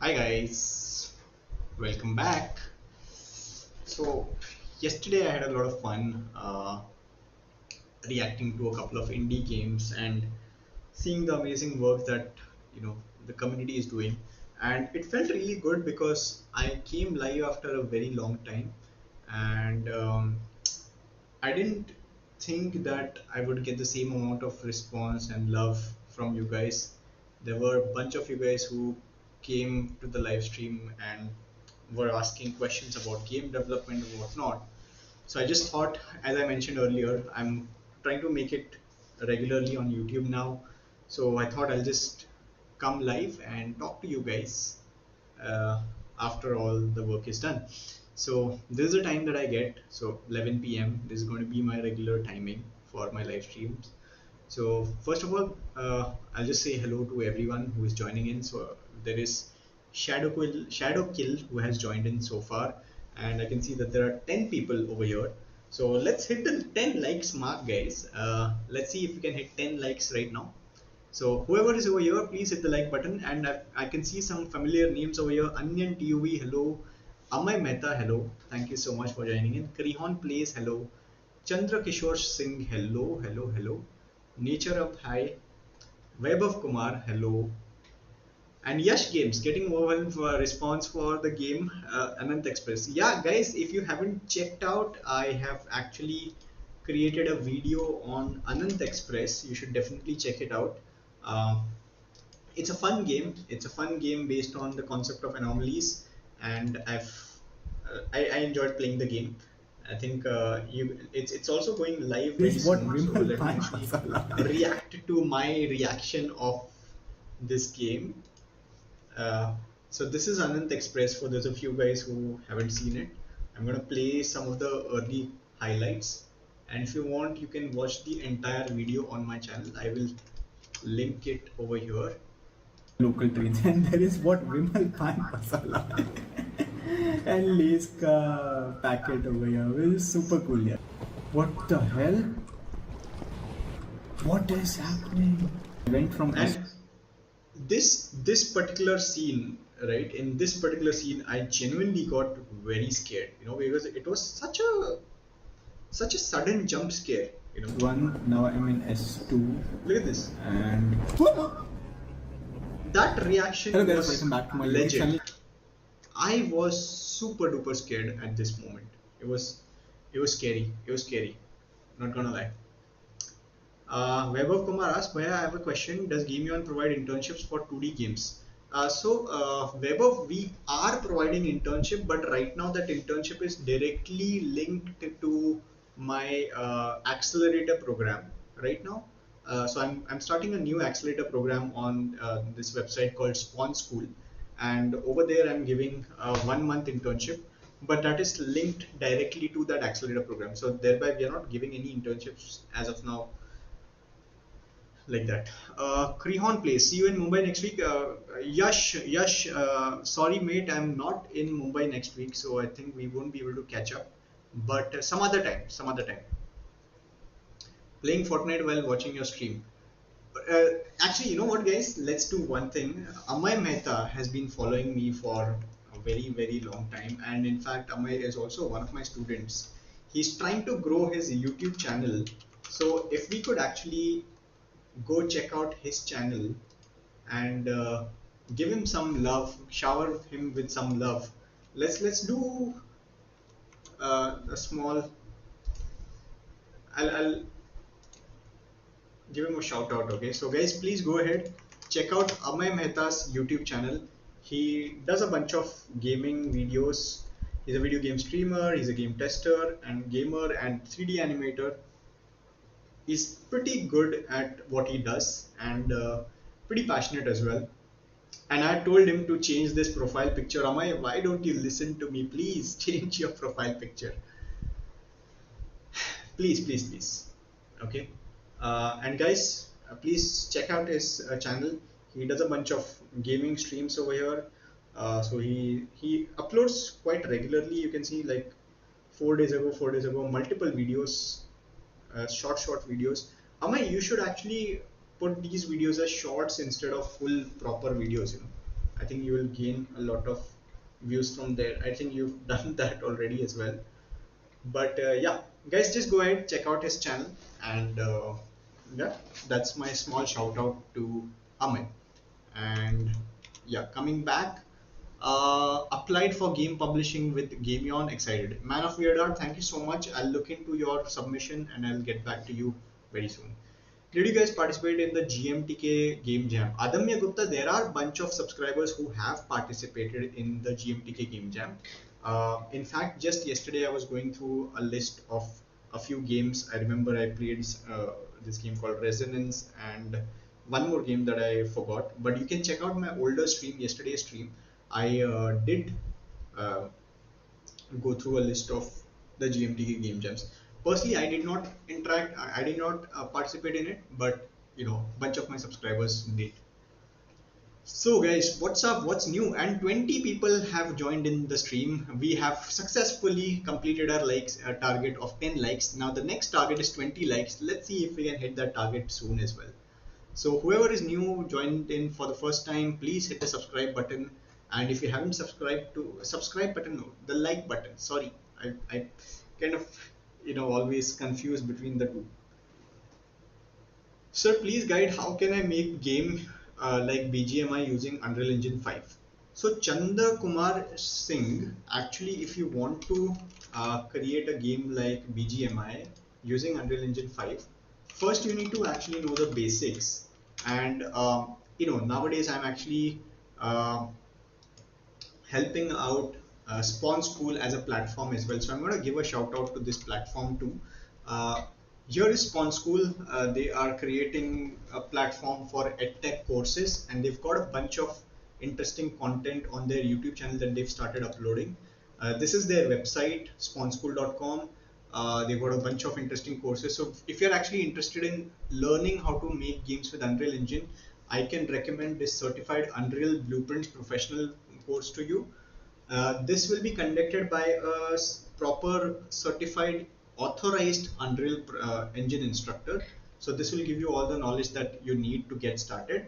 Hi guys, welcome back. So yesterday I had a lot of fun reacting to a couple of indie games and seeing the amazing work that you know the community is doing, and it felt really good because I came live after a very long time, and I didn't think that I would get the same amount of response and love from you guys. There were a bunch of you guys who came to the live stream and were asking questions about game development and whatnot. So I just thought, as I mentioned earlier, I'm trying to make it regularly on YouTube now. So I thought I'll just come live and talk to you guys uh, after all the work is done. So this is the time that I get. So 11 p.m. This is going to be my regular timing for my live streams. So first of all, I'll just say hello to everyone who is joining in. So there is Shadow Kill who has joined in so far, and I can see that there are 10 people over here. So let's hit the 10 likes mark, guys. Let's see if we can hit 10 likes right now. So whoever is over here, please hit the like button. And I can see some familiar names over here. Anyan TUV, hello. Amay Mehta, hello. Thank you so much for joining in. Karihon Plays, hello. Chandra Kishore Singh, hello, hello, hello. Nature Up, hi. Vaibhav Kumar, hello. And Yash Games getting overwhelmed for a response for the game Anant Express. Yeah, guys, if you haven't checked out, I have actually created a video on Anant Express. You should definitely check it out. Um, it's a fun game. It's a fun game based on the concept of anomalies, and I enjoyed playing the game. I think it's also going live very This what soon. So Vimal let me Pan actually Masala. react to my reaction of this game. Uh, so this is Anant Express for those of you guys who haven't seen it. I'm gonna play some of the early highlights, and if you want, you can watch the entire video on my channel. I will link it over here. Local trains, and there is what Vimal Pan Masala and Lay's ka packet over here, which is super cool. Yeah. What the hell? What is happening? I went from S. And this particular scene, right? In this particular scene, I genuinely got very scared, because it was such a sudden jump scare. One, now I'm in S2, Look at this. and That reaction hello guys, was welcome back to my YouTube legit. channel. I was super duper scared at this moment. It was scary. It was scary. Not gonna lie. Vaibhav Kumar asked, Bhaiya, I have a question. Does Game provide internships for 2D games? Vaibhav, we are providing internship, but right now that internship is directly linked to my accelerator program right now. So I'm starting a new accelerator program on this website called Spawn School, and over there I'm giving a 1 month internship, but that is linked directly to that accelerator program. So thereby we are not giving any internships as of now like that. Krihon plays. See you in Mumbai next week. Yash. Sorry, mate, I'm not in Mumbai next week, so I think we won't be able to catch up. But some other time, some other time. Playing Fortnite while watching your stream. Uh, Actually, you know what, guys? Let's do one thing. Amay Mehta has been following me for a very, very long time, and in fact, Amay is also one of my students. He's trying to grow his YouTube channel. So if we could actually go check out his channel and give him some love, shower him with some love. Let's do a small. I'll give him a shout out. Okay, so guys, please go ahead, check out Amay Mehta's YouTube channel. He does a bunch of gaming videos. He's a video game streamer. He's a game tester and gamer and 3D animator. He's pretty good at what he does and pretty passionate as well. And I told him to change this profile picture. Amay, why don't you listen to me? Please change your profile picture. Please, please, please. Okay. And guys, please check out his channel. He does a bunch of gaming streams over here. So he uploads quite regularly. You can see like 4 days ago, multiple videos, short videos. Amay, you should actually put these videos as shorts instead of full proper videos. I think you will gain a lot of views from there. I think you've done that already as well. But yeah, guys, just go ahead, check out his channel, and yeah, that's my small shout out to Amit. And yeah, coming back, applied for game publishing with Gameon. Excited. Man of Weird Art, thank you so much. I'll look into your submission and I'll get back to you very soon. Did you guys participate in the GMTK Game Jam? Adamya Gupta, there are a bunch of subscribers who have participated in the GMTK Game Jam. In fact, just yesterday I was going through a list of a few games. I remember I played this game called Resonance and one more game that I forgot. But you can check out my older stream, yesterday's stream. I did uh, go through a list of the GMTK game jams. Personally, I did not interact, I did not participate in it, but bunch of my subscribers did. So guys, what's up? What's new? And 20 people have joined in the stream. We have successfully completed our likes target of 10 likes. Now the next target is 20 likes. Let's see if we can hit that target soon as well. So whoever is new, joined in for the first time, please hit the subscribe button. And if you haven't subscribed to subscribe button, no, the like button. Sorry, I kind of always confused between the two. Sir, please guide how can I make game like BGMI using Unreal Engine 5. So Chanda Kumar Singh, actually if you want to create a game like BGMI using Unreal Engine 5, first you need to actually know the basics. And nowadays I'm actually helping out Spawn School as a platform as well. So I'm going to give a shout out to this platform too. Uh, Here is Spawn School. They are creating a platform for edtech courses, and they've got a bunch of interesting content on their YouTube channel that they've started uploading. This is their website, spawnschool.com. They've got a bunch of interesting courses. So if you're actually interested in learning how to make games with Unreal Engine, I can recommend this Certified Unreal Blueprints Professional course to you. This will be conducted by a proper certified authorized Unreal Engine instructor. So this will give you all the knowledge that you need to get started.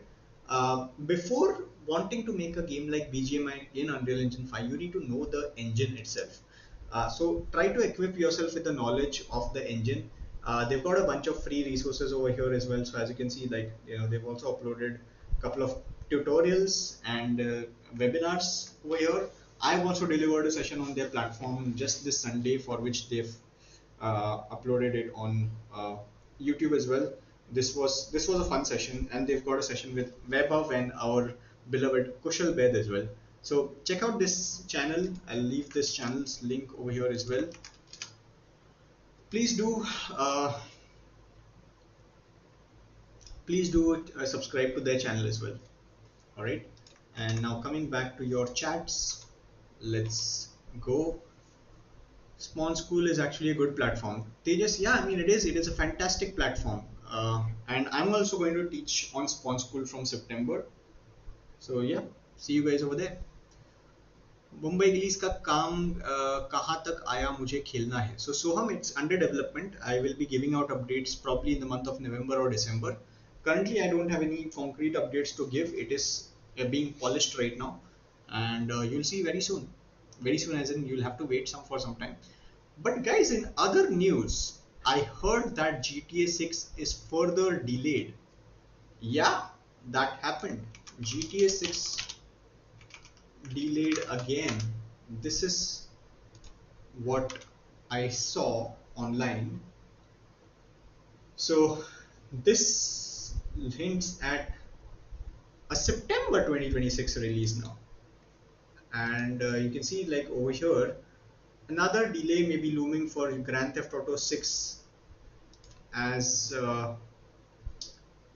Before wanting to make a game like BGMI in Unreal Engine 5, you need to know the engine itself. So try to equip yourself with the knowledge of the engine. They've got a bunch of free resources over here as well. So as you can see, like they've also uploaded a couple of tutorials and webinars over here. I've also delivered a session on their platform just this Sunday, for which they've uploaded it on YouTube as well. This was a fun session, and they've got a session with Vaibhav and our beloved Kushal Bed as well. So check out this channel. I'll leave this channel's link over here as well. Please do subscribe to their channel as well. All right. And now coming back to your chats, let's go. Spawn School is actually a good platform. Tejas, yeah, I mean it is. It is a fantastic platform, and I'm also going to teach on Spawn School from September. So yeah, see you guys over there. Mumbai Gillies का काम कहाँ तक आया मुझे खेलना है. So Soham, it's under development. I will be giving out updates probably in the month of November or December. Currently, I don't have any concrete updates to give. It is being polished right now, and you'll see very soon. Very soon, as in you'll have to wait for some time. But guys, in other news, I heard that GTA 6 is further delayed. Yeah, that happened. GTA 6 delayed again. This is what I saw online. So this hints at a September 2026 release now. And you can see like over here, another delay may be looming for Grand Theft Auto 6, as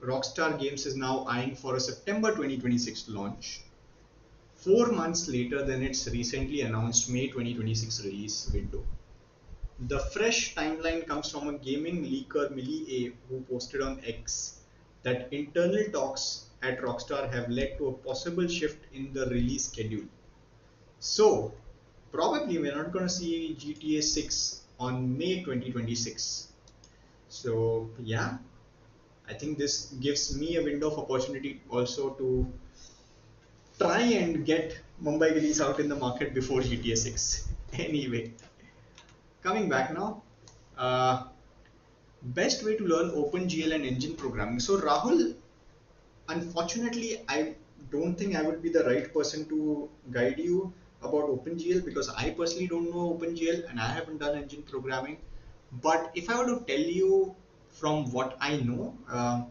Rockstar Games is now eyeing for a September 2026 launch, 4 months later than its recently announced May 2026 release window. The fresh timeline comes from a gaming leaker Millie A, who posted on X that internal talks at Rockstar have led to a possible shift in the release schedule. So probably we're not going to see GTA 6 on May 2026. So yeah, I think this gives me a window of opportunity also to try and get Mumbai Gillies out in the market before GTA 6. Anyway, coming back now. Uh, Best way to learn OpenGL and engine programming. So Rahul, unfortunately, I don't think I would be the right person to guide you about OpenGL because I personally don't know OpenGL and I haven't done engine programming. But if I were to tell you from what I know, I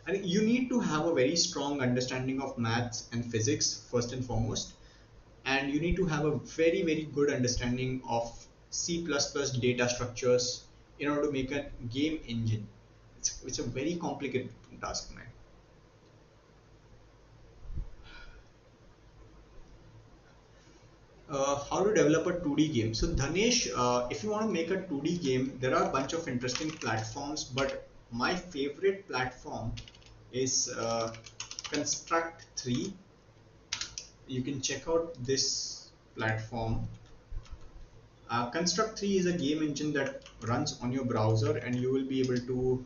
think you need to have a very strong understanding of maths and physics first and foremost, and you need to have a very good understanding of C++ data structures in order to make a game engine. It's a very complicated task, man. How to develop a 2D game. So Dhanesh, if you want to make a 2D game, there are a bunch of interesting platforms, but my favorite platform is Construct 3. You can check out this platform. Construct 3 is a game engine that runs on your browser and you will be able to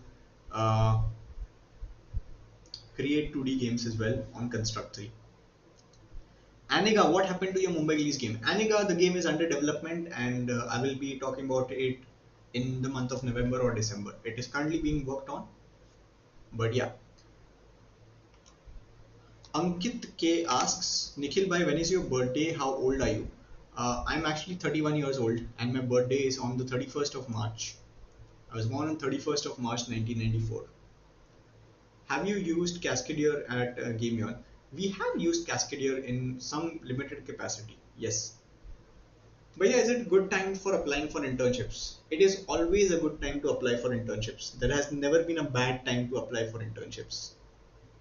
uh, create 2D games as well on Construct 3. Aniga, what happened to your Mumbai release game? Aniga, the game is under development and I will be talking about it in the month of November or December. It is currently being worked on, but yeah. Ankit K asks, Nikhil bhai, when is your birthday? How old are you? I'm actually 31 years old and my birthday is on the 31st of March. I was born on 31st of March 1994. Have you used Cascadier at Gameon? We have used Cascadier in some limited capacity, yes. But yeah, is it good time for applying for internships? It is always a good time to apply for internships. There has never been a bad time to apply for internships.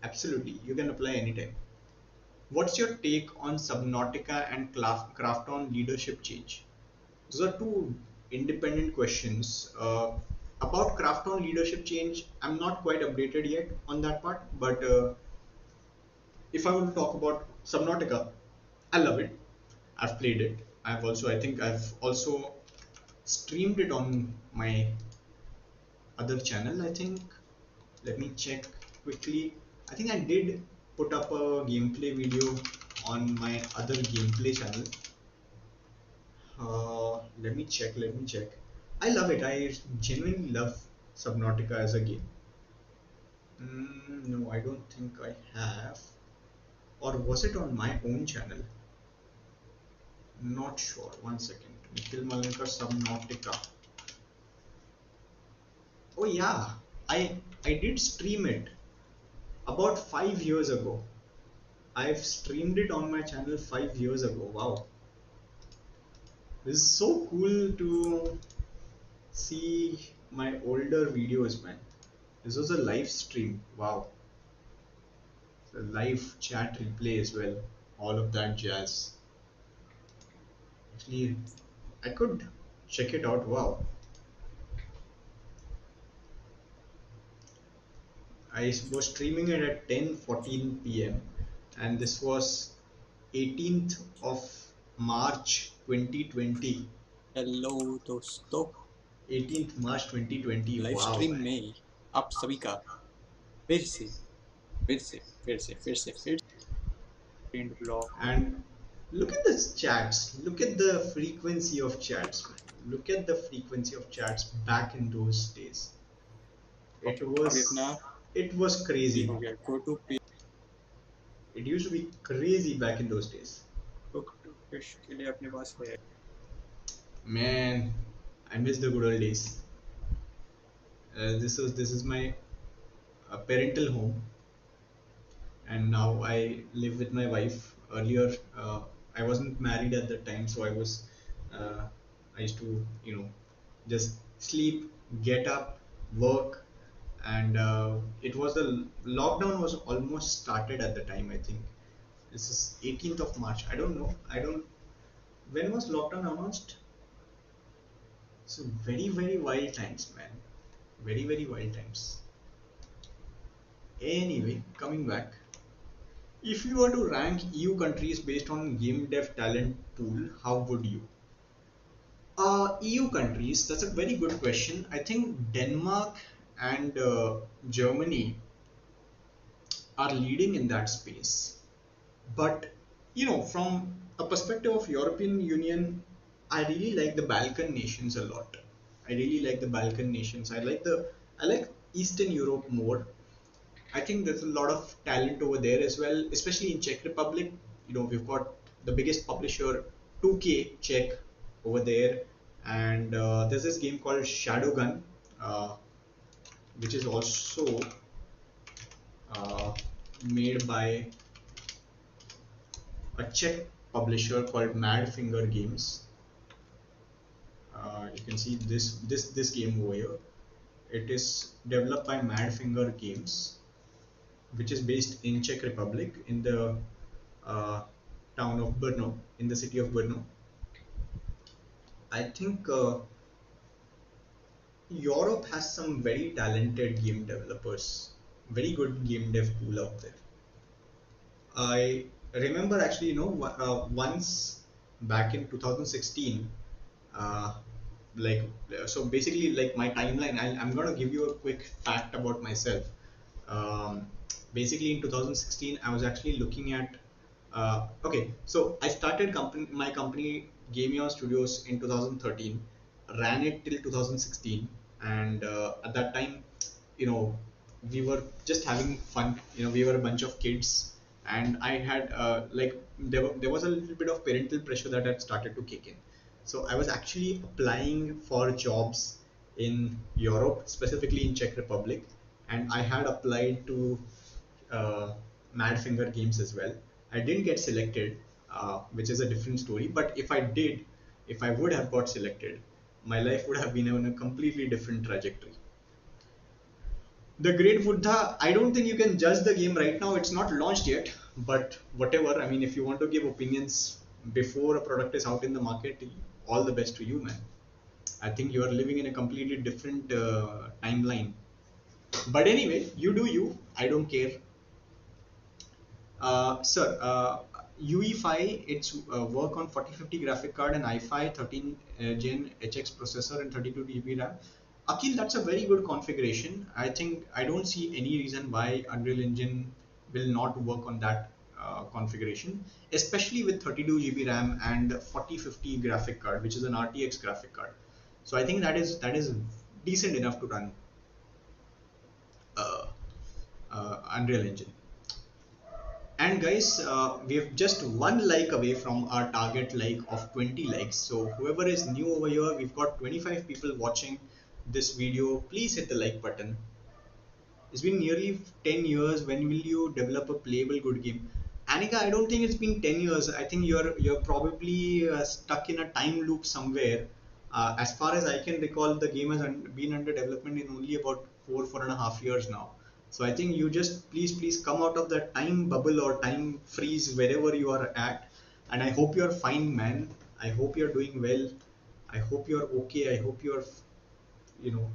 Absolutely, you can apply anytime. What's your take on Subnautica and Krafton leadership change? Those are two independent questions. About Krafton leadership change, I'm not quite updated yet on that part, but if I were to talk about Subnautica, I love it. I've played it. I think I've also streamed it on my other channel. I think. Let me check quickly. I think I did put up a gameplay video on my other gameplay channel. Let me check. Let me check. I love it. I genuinely love Subnautica as a game. No, I don't think I have. Or was it on my own channel? Not sure. One second. Nikhil Malankar Subnautica. Oh yeah, I did stream it about 5 years ago. I've streamed it on my channel 5 years ago. Wow, this is so cool to see my older videos, man. This was a live stream. Wow, it's a live chat replay as well. All of that jazz. Actually, I could check it out. Wow, I was streaming it at 10:14 p.m. and this was 18th of March 2020. Hello दोस्तों 18th March 2020. Live Wow, stream man. में आप सभी का फिर से फिर print block And look at this chats. Look at the frequency of chats, man. Look at the frequency of chats back in those days. It अभी अपना was it was ये crazy. हो गया go to It used to be crazy back in those days. Fish के लिए अपने पास है Man, I miss the good old days. This is my parental home, and now I live with my wife. Earlier, I wasn't married at that time, so uh, I used to, just sleep, get up, work, and it was the lockdown was almost started at the time. I think this is 18th of March. I don't know. I don't. When was lockdown announced? So very wild times, man. Very wild times. Anyway, coming back. If you were to rank EU countries based on game dev talent pool, how would you? EU countries, that's a very good question. I think Denmark and Germany are leading in that space. But from a perspective of European Union, I really like the Balkan nations a lot. I really like the Balkan nations. I like Eastern Europe more. I think there's a lot of talent over there as well, especially in Czech Republic. We've got the biggest publisher, 2K Czech, over there, and there's this game called Shadowgun, uh, which is also uh, made by a Czech publisher called Madfinger Games. You can see this game over here. It is developed by Madfinger Games, which is based in Czech Republic in the uh, town of Brno, in the city of Brno. I think Europe has some very talented game developers, very good game dev pool out there. I remember actually, once back in 2016, uh, like, so basically, like my timeline, I'm going to give you a quick fact about myself. Um, Basically, in 2016, I was actually looking at. Okay, so I started my company Game Studios in 2013, ran it till 2016, and at that time, you know, we were just having fun. We were a bunch of kids, and I had there was a little bit of parental pressure that had started to kick in. So I was actually applying for jobs in Europe, specifically in Czech Republic, and I had applied to uh, Madfinger Games as well. I didn't get selected, which is a different story. But if I did, if I would have got selected, my life would have been on a completely different trajectory. The Great Buddha, I don't think you can judge the game right now. It's not launched yet, but whatever. I mean, if you want to give opinions before a product is out in the market, all the best to you, man. I think you are living in a completely different timeline. But anyway, you do you. I don't care. Sir, UE5, it's work on 4050 graphic card and i5 13 Gen HX processor and 32 GB RAM. Akhil, that's a very good configuration. I think I don't see any reason why Unreal Engine will not work on that configuration, especially with 32 GB RAM and 4050 graphic card, which is an RTX graphic card. So I think that is decent enough to run uh, Unreal Engine. And guys, we're just one like away from our target like of 20 likes. So whoever is new over here, we've got 25 people watching this video. Please hit the like button. It's been nearly 10 years. When will you develop a playable good game? Anika, I don't think it's been 10 years. I think you're probably stuck in a time loop somewhere. As far as I can recall, the game has been under development in only about 4.5 years now. So I think you just please come out of that time bubble or time freeze wherever you are at. And I hope you're fine, man. I hope you're doing well. I hope you're okay. I hope you're, you know,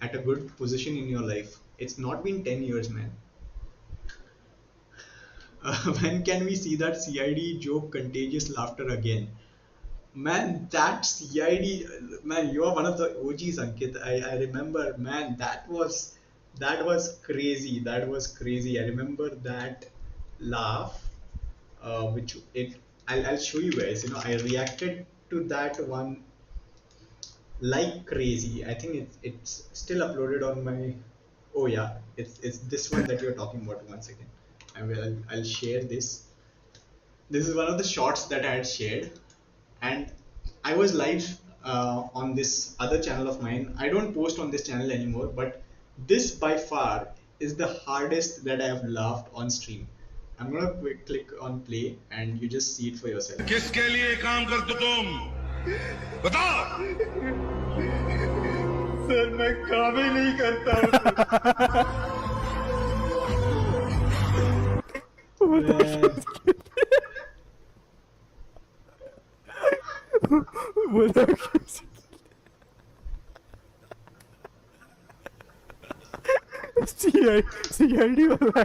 at a good position in your life. It's not been 10 years, man. When can we see that CID joke contagious laughter again? Man, that CID, man, you are one of the OGs, Ankit. I remember, man, that was crazy. That was crazy. I remember that laugh, which it I'll show you guys. I reacted to that one like crazy. I think it's still uploaded on my. Oh yeah, it's this one that you're talking about. One second, I'll share this. This is one of the shots that I had shared, and I was live on this other channel of mine. I don't post on this channel anymore, but this by far is the hardest that I have laughed on stream. I'm gonna click on play and you just see it for yourself. किसके लिए काम करते तुम बताओ sir मैं काम ही नहीं करता हूँ बोला CID वाला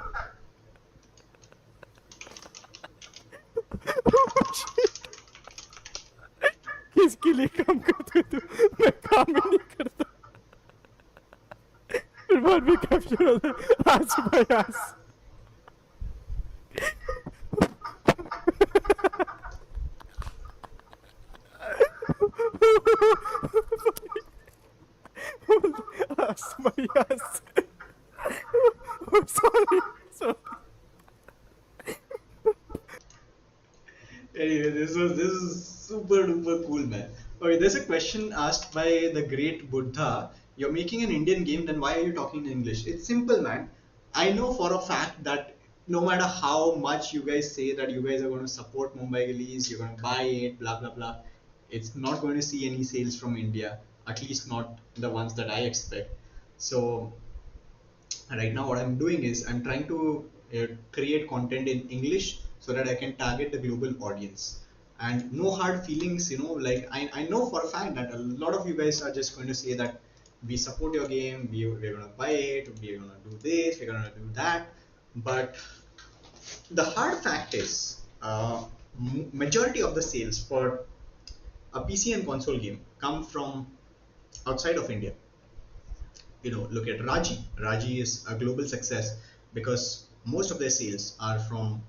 किसके लिए काम करते तू मैं काम ही नहीं करता फिर बाद में कैप्चर होता आज भाई आज Yes. Oh, sorry. Sorry. Anyway, this is super duper cool, man. Okay, there's a question asked by the great Buddha. You're making an Indian game, then why are you talking in English? It's simple, man. I know for a fact that no matter how much you guys say that you guys are going to support Mumbai Gillies, you're going to buy it, blah blah blah, it's not going to see any sales from India. At least not the ones that I expect. So right now what I'm doing is I'm trying to create content in English so that I can target the global audience, and no hard feelings, like I know for a fact that a lot of you guys are just going to say that we support your game, we're going to buy it, we're going to do this, we're going to do that. But the hard fact is majority of the sales for a PC and console game come from outside of India. Look at Raji is a global success because most of their sales are from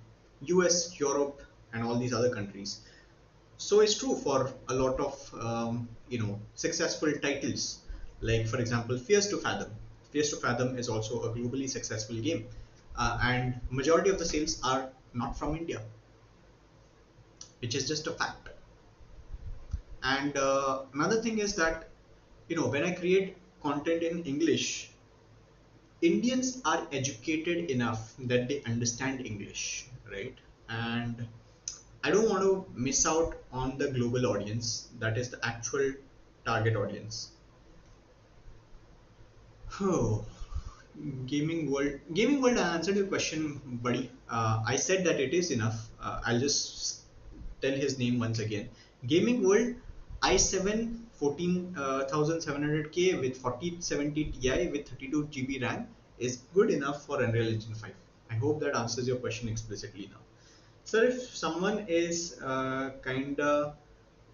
US, Europe, and all these other countries. So it's true for a lot of successful titles, like for example Fierce to Fathom is also a globally successful game, and majority of the sales are not from India, which is just a fact. And another thing is that when I create content in English, Indians are educated enough that they understand English, right? And I don't want to miss out on the global audience, that is the actual target audience. Oh, gaming world. I answered your question, buddy. I said that it is enough. I'll just tell his name once again. Gaming world, i7 14700K with 4070 Ti with 32 GB RAM is good enough for Unreal Engine 5. I hope that answers your question explicitly now. Sir, if someone is kinda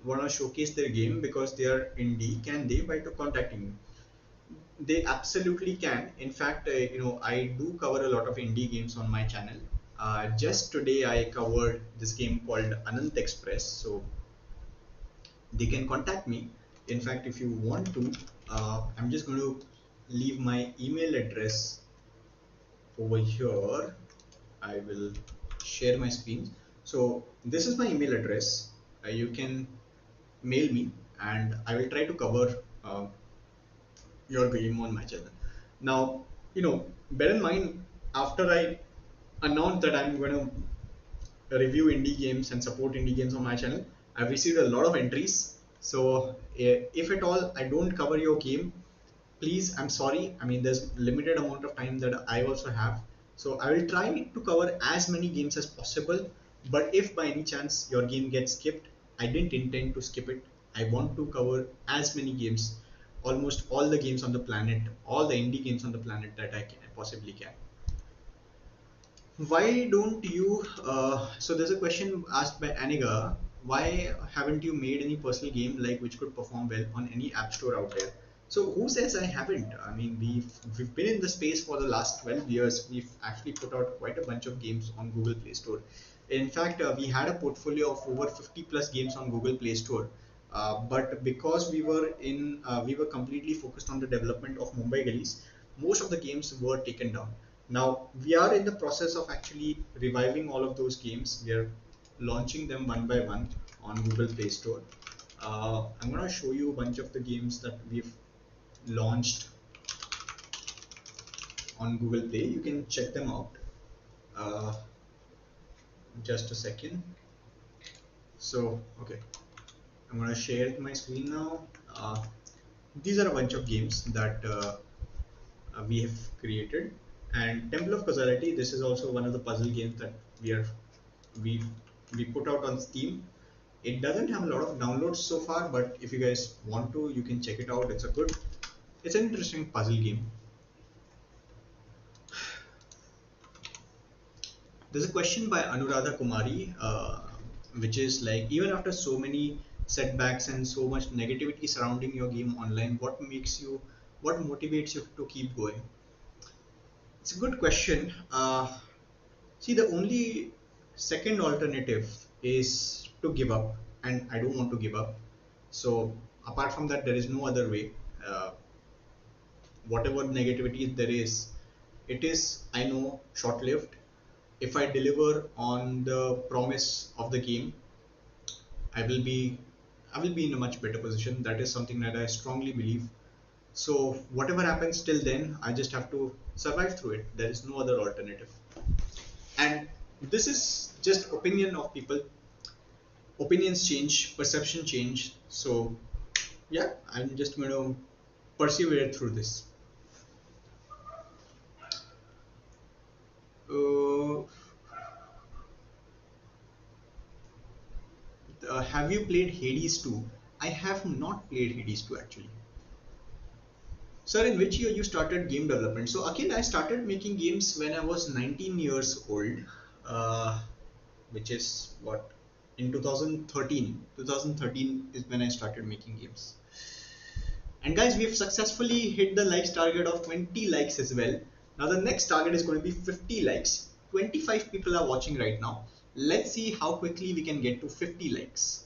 wanna showcase their game because they are indie, can they by contacting me? They absolutely can. In fact, I do cover a lot of indie games on my channel. Just today, I covered this game called Anant Express, so they can contact me. In fact, if you want to, I'm just going to leave my email address over here. I will share my screen. So this is my email address. You can mail me, and I will try to cover your game on my channel. Now, bear in mind, after I announced that I'm going to review indie games and support indie games on my channel, I've received a lot of entries. So if at all I don't cover your game, please, I'm sorry. I mean, there's limited amount of time that I also have. So I will try to cover as many games as possible. But if by any chance your game gets skipped, I didn't intend to skip it. I want to cover as many games, almost all the games on the planet, all the indie games on the planet that I possibly can. Why don't you? So there's a question asked by Aniga. Why haven't you made any personal game like which could perform well on any app store out there? So who says I haven't? I mean, we've been in the space for the last 12 years. We've actually put out quite a bunch of games on Google Play Store. In fact, we had a portfolio of over 50 plus games on Google Play Store. But because we were completely focused on the development of Mumbai Gullies, most of the games were taken down. Now we are in the process of actually reviving all of those games. We are launching them one by one on Google Play Store. I'm going to show you a bunch of the games that we've launched on Google Play. You can check them out. Just a second. So, okay, I'm going to share my screen now. These are a bunch of games that we have created. And Temple of Causality, this is also one of the puzzle games that we we put out on Steam. It doesn't have a lot of downloads so far, but if you guys want to, you can check it out. It's an interesting puzzle game. There's a question by Anuradha Kumari, which is like, even after so many setbacks and so much negativity surrounding your game online, what motivates you to keep going? It's a good question. See, the only second alternative is to give up, and I don't want to give up. So apart from that, there is no other way. Uh, Whatever negativity there is, it is, I know, short lived. If I deliver on the promise of the game, I will be I will be in a much better position. That is something that I strongly believe. So whatever happens till then, I just have to survive through it. There is no other alternative. And this is just opinion of people. Opinions change, perception change. So yeah, I'm just going to persevere through this. Uh, have you played Hades 2? I have not played Hades 2 actually. Sir, in which year you started game development? So again, I started making games when I was 19 years old, uh, which is what, in 2013. 2013 is when I started making games. And guys, we've successfully hit the likes target of 20 likes as well. Now the next target is going to be 50 likes. 25 people are watching right now. Let's see how quickly we can get to 50 likes.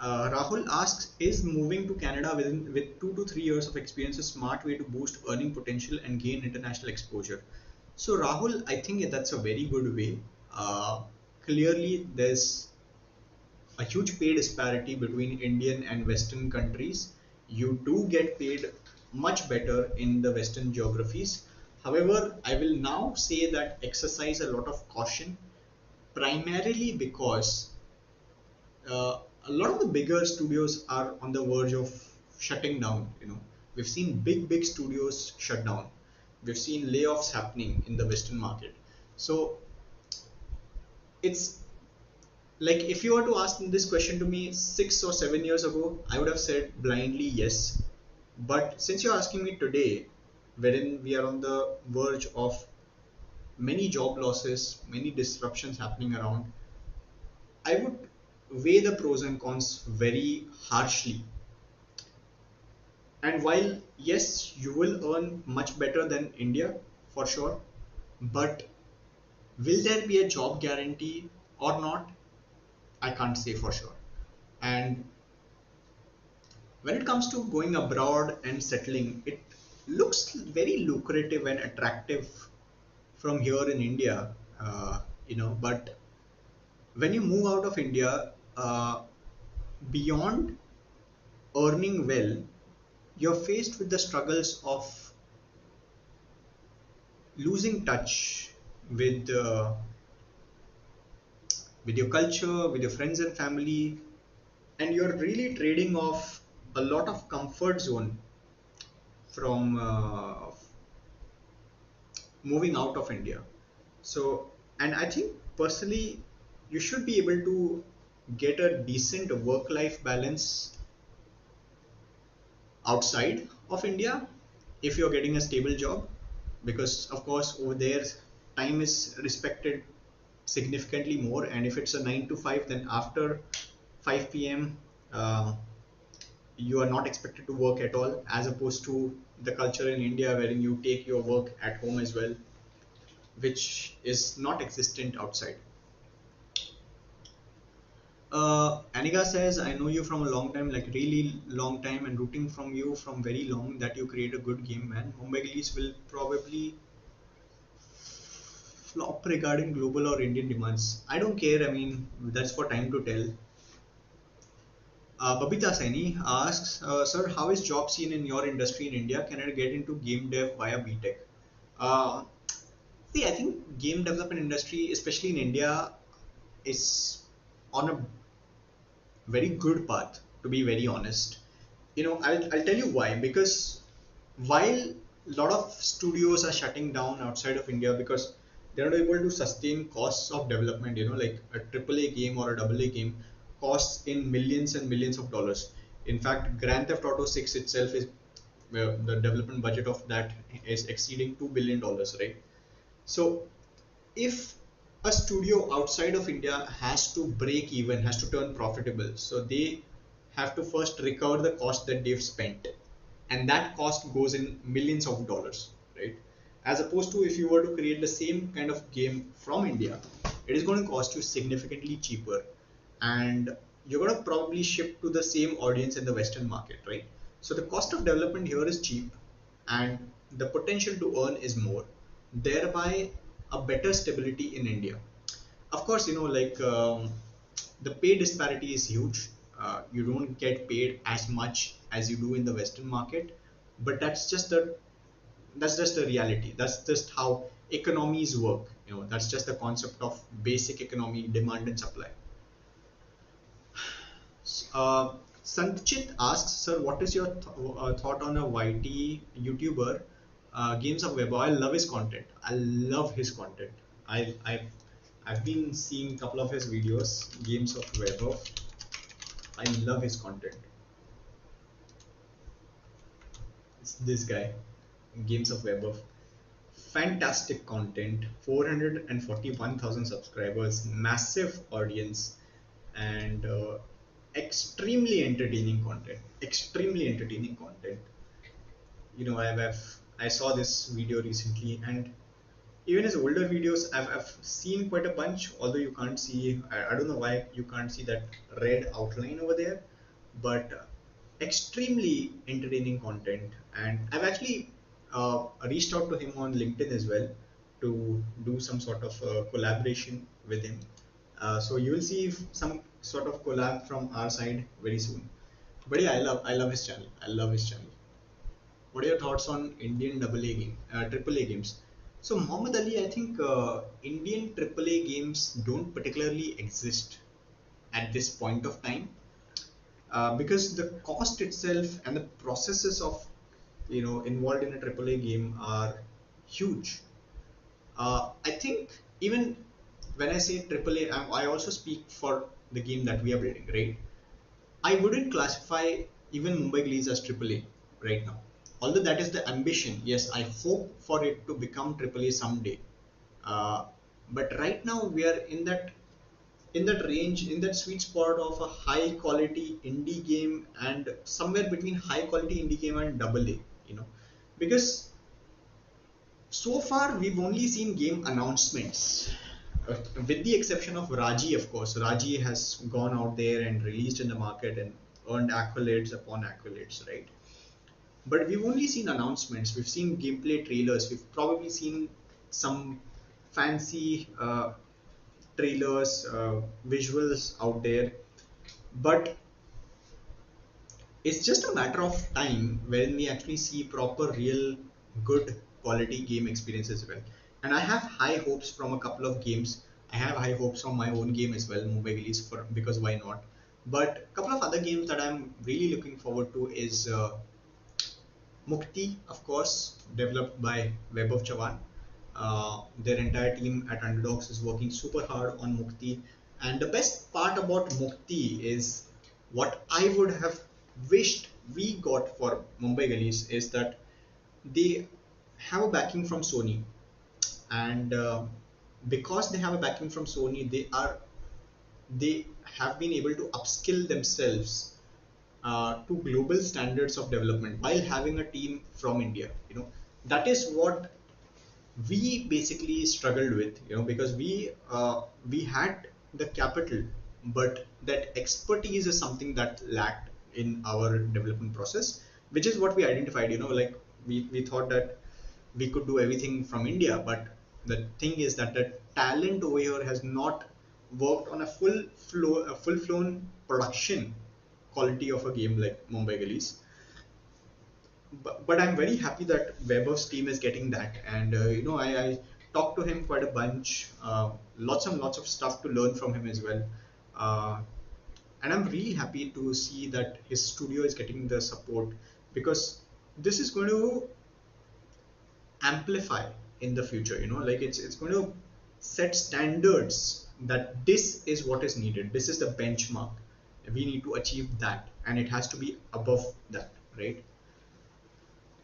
Rahul asks, is moving to Canada with 2 to 3 years of experience a smart way to boost earning potential and gain international exposure? So Rahul, I think that's a very good way. Clearly, there's a huge pay disparity between Indian and Western countries. You do get paid much better in the Western geographies. However, I will now say that exercise a lot of caution, primarily because a lot of the bigger studios are on the verge of shutting down. We've seen big studios shut down. We've seen layoffs happening in the Western market. So it's like, if you were to ask this question to me 6 or 7 years ago, I would have said blindly yes. But since you're asking me today, wherein we are on the verge of many job losses, many disruptions happening around, I would weigh the pros and cons very harshly. And while yes, you will earn much better than India for sure, but will there be a job guarantee or not? I can't say for sure. And when it comes to going abroad and settling, it looks very lucrative and attractive from here in India, but when you move out of India, beyond earning well, you're faced with the struggles of losing touch with with your culture, with your friends and family, and you're really trading off a lot of comfort zone from moving out of India. So, and I think personally, you should be able to get a decent work-life balance outside of India if you're getting a stable job, because of course over there time is respected significantly more, and if it's a 9 to 5, then after 5 p.m. You are not expected to work at all, as opposed to the culture in India wherein you take your work at home as well, which is not existent outside. Aniga says, I know you from a long time, like really long time, and rooting from you from very long that you create a good game, man. Mumbai Gliss will probably flop regarding global or Indian demands. I don't care, I mean, that's for time to tell. Babita Saini asks, sir, how is job scene in your industry in India? Can I get into game dev via BTech? Uh, See, I think game development industry, especially in India, is on a very good path, to be very honest. I'll tell you why. Because while a lot of studios are shutting down outside of India because they're not able to sustain costs of development, like a AAA game or a AA game costs in millions and millions of dollars. In fact, Grand Theft Auto 6 itself is, well, the development budget of that is exceeding $2 billion, right? So if a studio outside of India has to break even, has to turn profitable, so they have to first recover the cost that they've spent, and that cost goes in millions of dollars, right? As opposed to if you were to create the same kind of game from India, it is going to cost you significantly cheaper. And you're going to probably ship to the same audience in the Western market, right? So the cost of development here is cheap, and the potential to earn is more, thereby a better stability in India. Of course, the pay disparity is huge. You don't get paid as much as you do in the Western market, but that's just the reality. That's just how economies work. That's just the concept of basic economy, demand and supply. Uh, Sanchit asks, sir, what is your thought on a YT YouTuber, Games of Web? I love his content. I love his content. I've been seeing a couple of his videos, Games of Web. I love his content. It's this guy, Games of Web. Fantastic content, 441,000 subscribers, massive audience, and extremely entertaining content. Extremely entertaining content. I saw this video recently, and even his older videos, I've seen quite a bunch. Although you can't see, I don't know why you can't see that red outline over there, but extremely entertaining content. And I've actually reached out to him on LinkedIn as well to do some sort of collaboration with him. So you will see some sort of collab from our side very soon. But yeah, I love his channel. I love his channel. What are your thoughts on Indian triple A games? So Muhammad Ali, I think Indian triple A games don't particularly exist at this point of time, because the cost itself and the processes of involved in a triple A game are huge. I think even when I say triple A, I also speak for the game that we are building, right? I wouldn't classify even Mumbai Glies as AAA right now. Although that is the ambition, yes, I hope for it to become AAA someday. Uh, but right now we are in that range, in that sweet spot of a high quality indie game, and somewhere between high quality indie game and double A. Because so far we've only seen game announcements. With the exception of Raji, of course. Raji has gone out there and released in the market and earned accolades upon accolades, right? But we've only seen announcements. We've seen gameplay trailers. We've probably seen some fancy trailers, visuals out there. But it's just a matter of time when we actually see proper, real, good quality game experience as well. And I have high hopes from a couple of games. I have high hopes from my own game as well, Mumbai release, because why not? But a couple of other games that I'm really looking forward to is Mukti, of course, developed by Web of Chavan. Their entire team at Underdogs is working super hard on Mukti. And the best part about Mukti is what I would have wished we got for Mumbai Gullies is that they have a backing from Sony. And because they have a backing from Sony, they have been able to upskill themselves to global standards of development while having a team from India. That is what we basically struggled with, because we had the capital, but that expertise is something that lacked in our development process, which is what we identified. Like we thought that we could do everything from India, but the thing is that the talent over here has not worked on a full flown production quality of a game like Mumbai Gullies. But I'm very happy that Weber's team is getting that, and I talked to him quite a bunch, lots and lots of stuff to learn from him as well, and I'm really happy to see that his studio is getting the support, because this is going to amplify in the future. Like it's going to set standards that this is what is needed. This is the benchmark. We need to achieve that, and it has to be above that, right?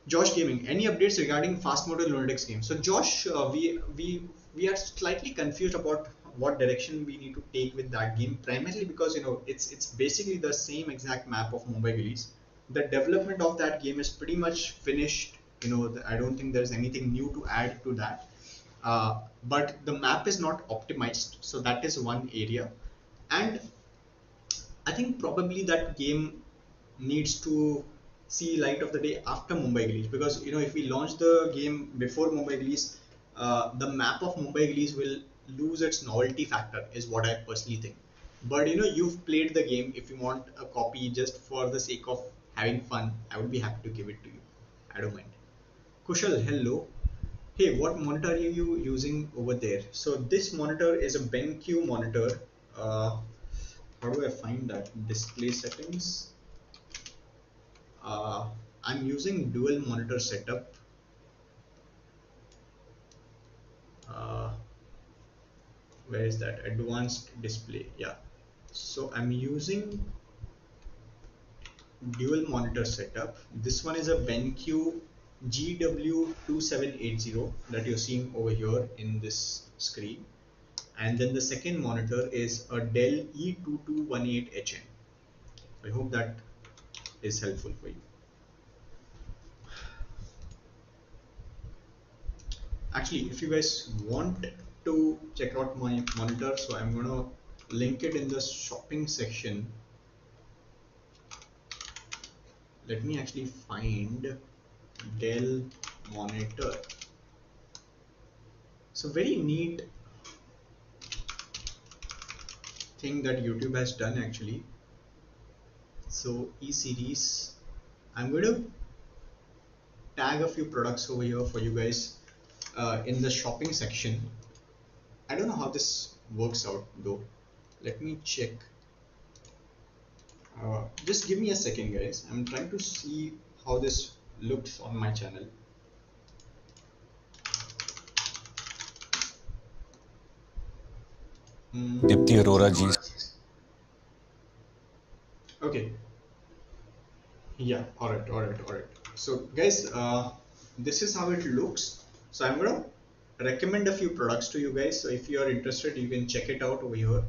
Josh Gaming, any updates regarding fast model Lunatics game? So Josh, we are slightly confused about what direction we need to take with that game, primarily because it's basically the same exact map of Mumbai Gullies. The development of that game is pretty much finished. I don't think there's anything new to add to that. But the map is not optimized, so that is one area. And I think probably that game needs to see light of the day after Mumbai release, because if we launch the game before Mumbai release, the map of Mumbai release will lose its novelty factor, is what I personally think. But you've played the game. If you want a copy just for the sake of having fun, I would be happy to give it to you. I don't mind. Kushal, hello. Hey, what monitor are you using over there? So this monitor is a BenQ monitor. How do I find that? Display settings. Uh, I'm using dual monitor setup. Uh, where is that? Advanced display. Yeah. So I'm using dual monitor setup. This one is a BenQ GW2780 that you're seeing over here in this screen. And then the second monitor is a Dell E2218HN. I hope that is helpful for you. Actually, if you guys want to check out my monitor, so I'm gonna link it in the shopping section. Let me actually find Dell monitor. So very neat thing that YouTube has done actually. So E-series, I'm going to tag a few products over here for you guys in the shopping section. I don't know how this works out though. Let me check. Just give me a second, guys. I'm trying to see how this looks on my channel. Dipti Arora ji. Okay. Yeah. All right. All right. All right. So, guys, this is how it looks. So, I'm gonna recommend a few products to you guys. So, if you are interested, you can check it out over here.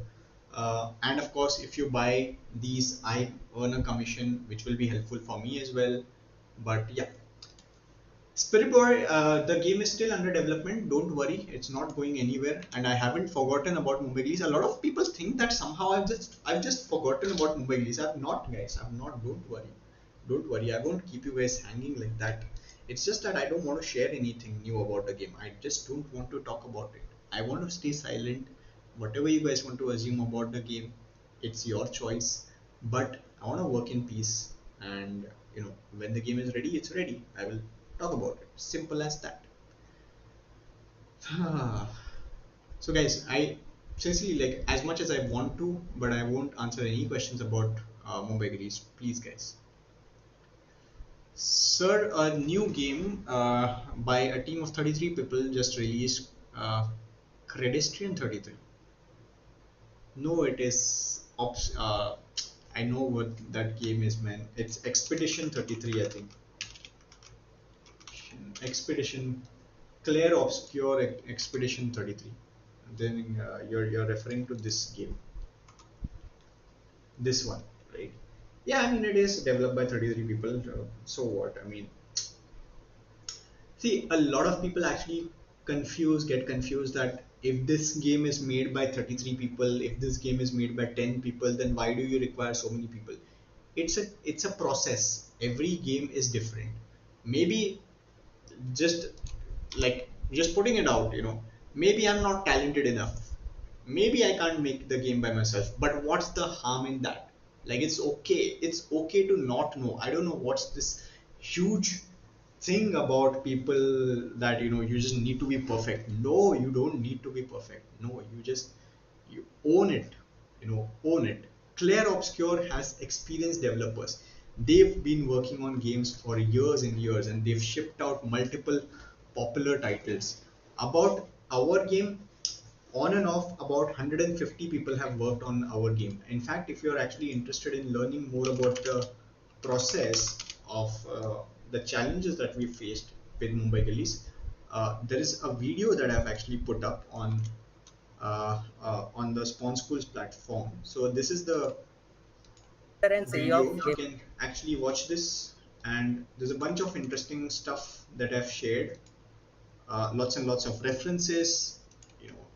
And of course, if you buy these, I earn a commission, which will be helpful for me as well. But yeah, Spirit Boy, the game is still under development. Don't worry, it's not going anywhere, and I haven't forgotten about Mumbai release. A lot of people think that somehow I've just forgotten about Mumbai release. I've not, guys. I've not. Don't worry. Don't worry. I won't keep you guys hanging like that. It's just that I don't want to share anything new about the game. I just don't want to talk about it. I want to stay silent. Whatever you guys want to assume about the game, it's your choice. But I want to work in peace, and when the game is ready, it's ready. I will talk about it. Simple as that. So guys, I seriously, like, as much as I want to, but I won't answer any questions about Mumbai release. Please, guys. Sir, a new game by a team of 33 people just released, Credestrian 33. No, it is I know what that game is, man. It's Expedition 33, I think. Expedition Claire Obscure Expedition 33. Then you're referring to this game, this one, right? Yeah, I mean, it is developed by 33 people. So what? I mean, see, a lot of people actually get confused that if this game is made by 33 people, if this game is made by 10 people, then why do you require so many people? It's a process. Every game is different. Maybe just just putting it out, maybe I'm not talented enough, maybe I can't make the game by myself, but what's the harm in that? Like, it's okay to not know. I don't know what's this huge thing about people that you just need to be perfect. No, you don't need to be perfect. No, you own it. Own it. Claire Obscure has experienced developers. They've been working on games for years and years, and they've shipped out multiple popular titles. About our game, on and off, about 150 people have worked on our game. In fact, if you're actually interested in learning more about the process of the challenges that we faced with Mumbai release, there is a video that I've actually put up on the Spawn Schools platform. So this is the and say video. of You can actually watch this, and there's a bunch of interesting stuff that I've shared. Lots and lots of references,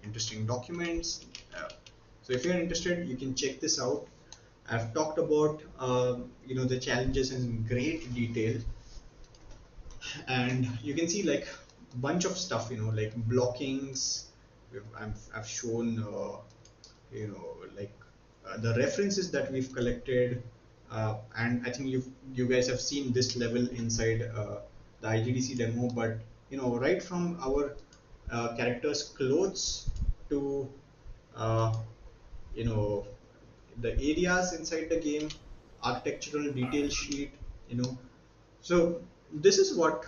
interesting documents. So if you're interested, you can check this out. I've talked about the challenges in great detail, and you can see like bunch of stuff, like blockings. I've shown like the references that we've collected, and I think you guys have seen this level inside the IGDC demo. But right from our characters' clothes to uh, you know the areas inside the game, architectural detail sheet, you know. So this is what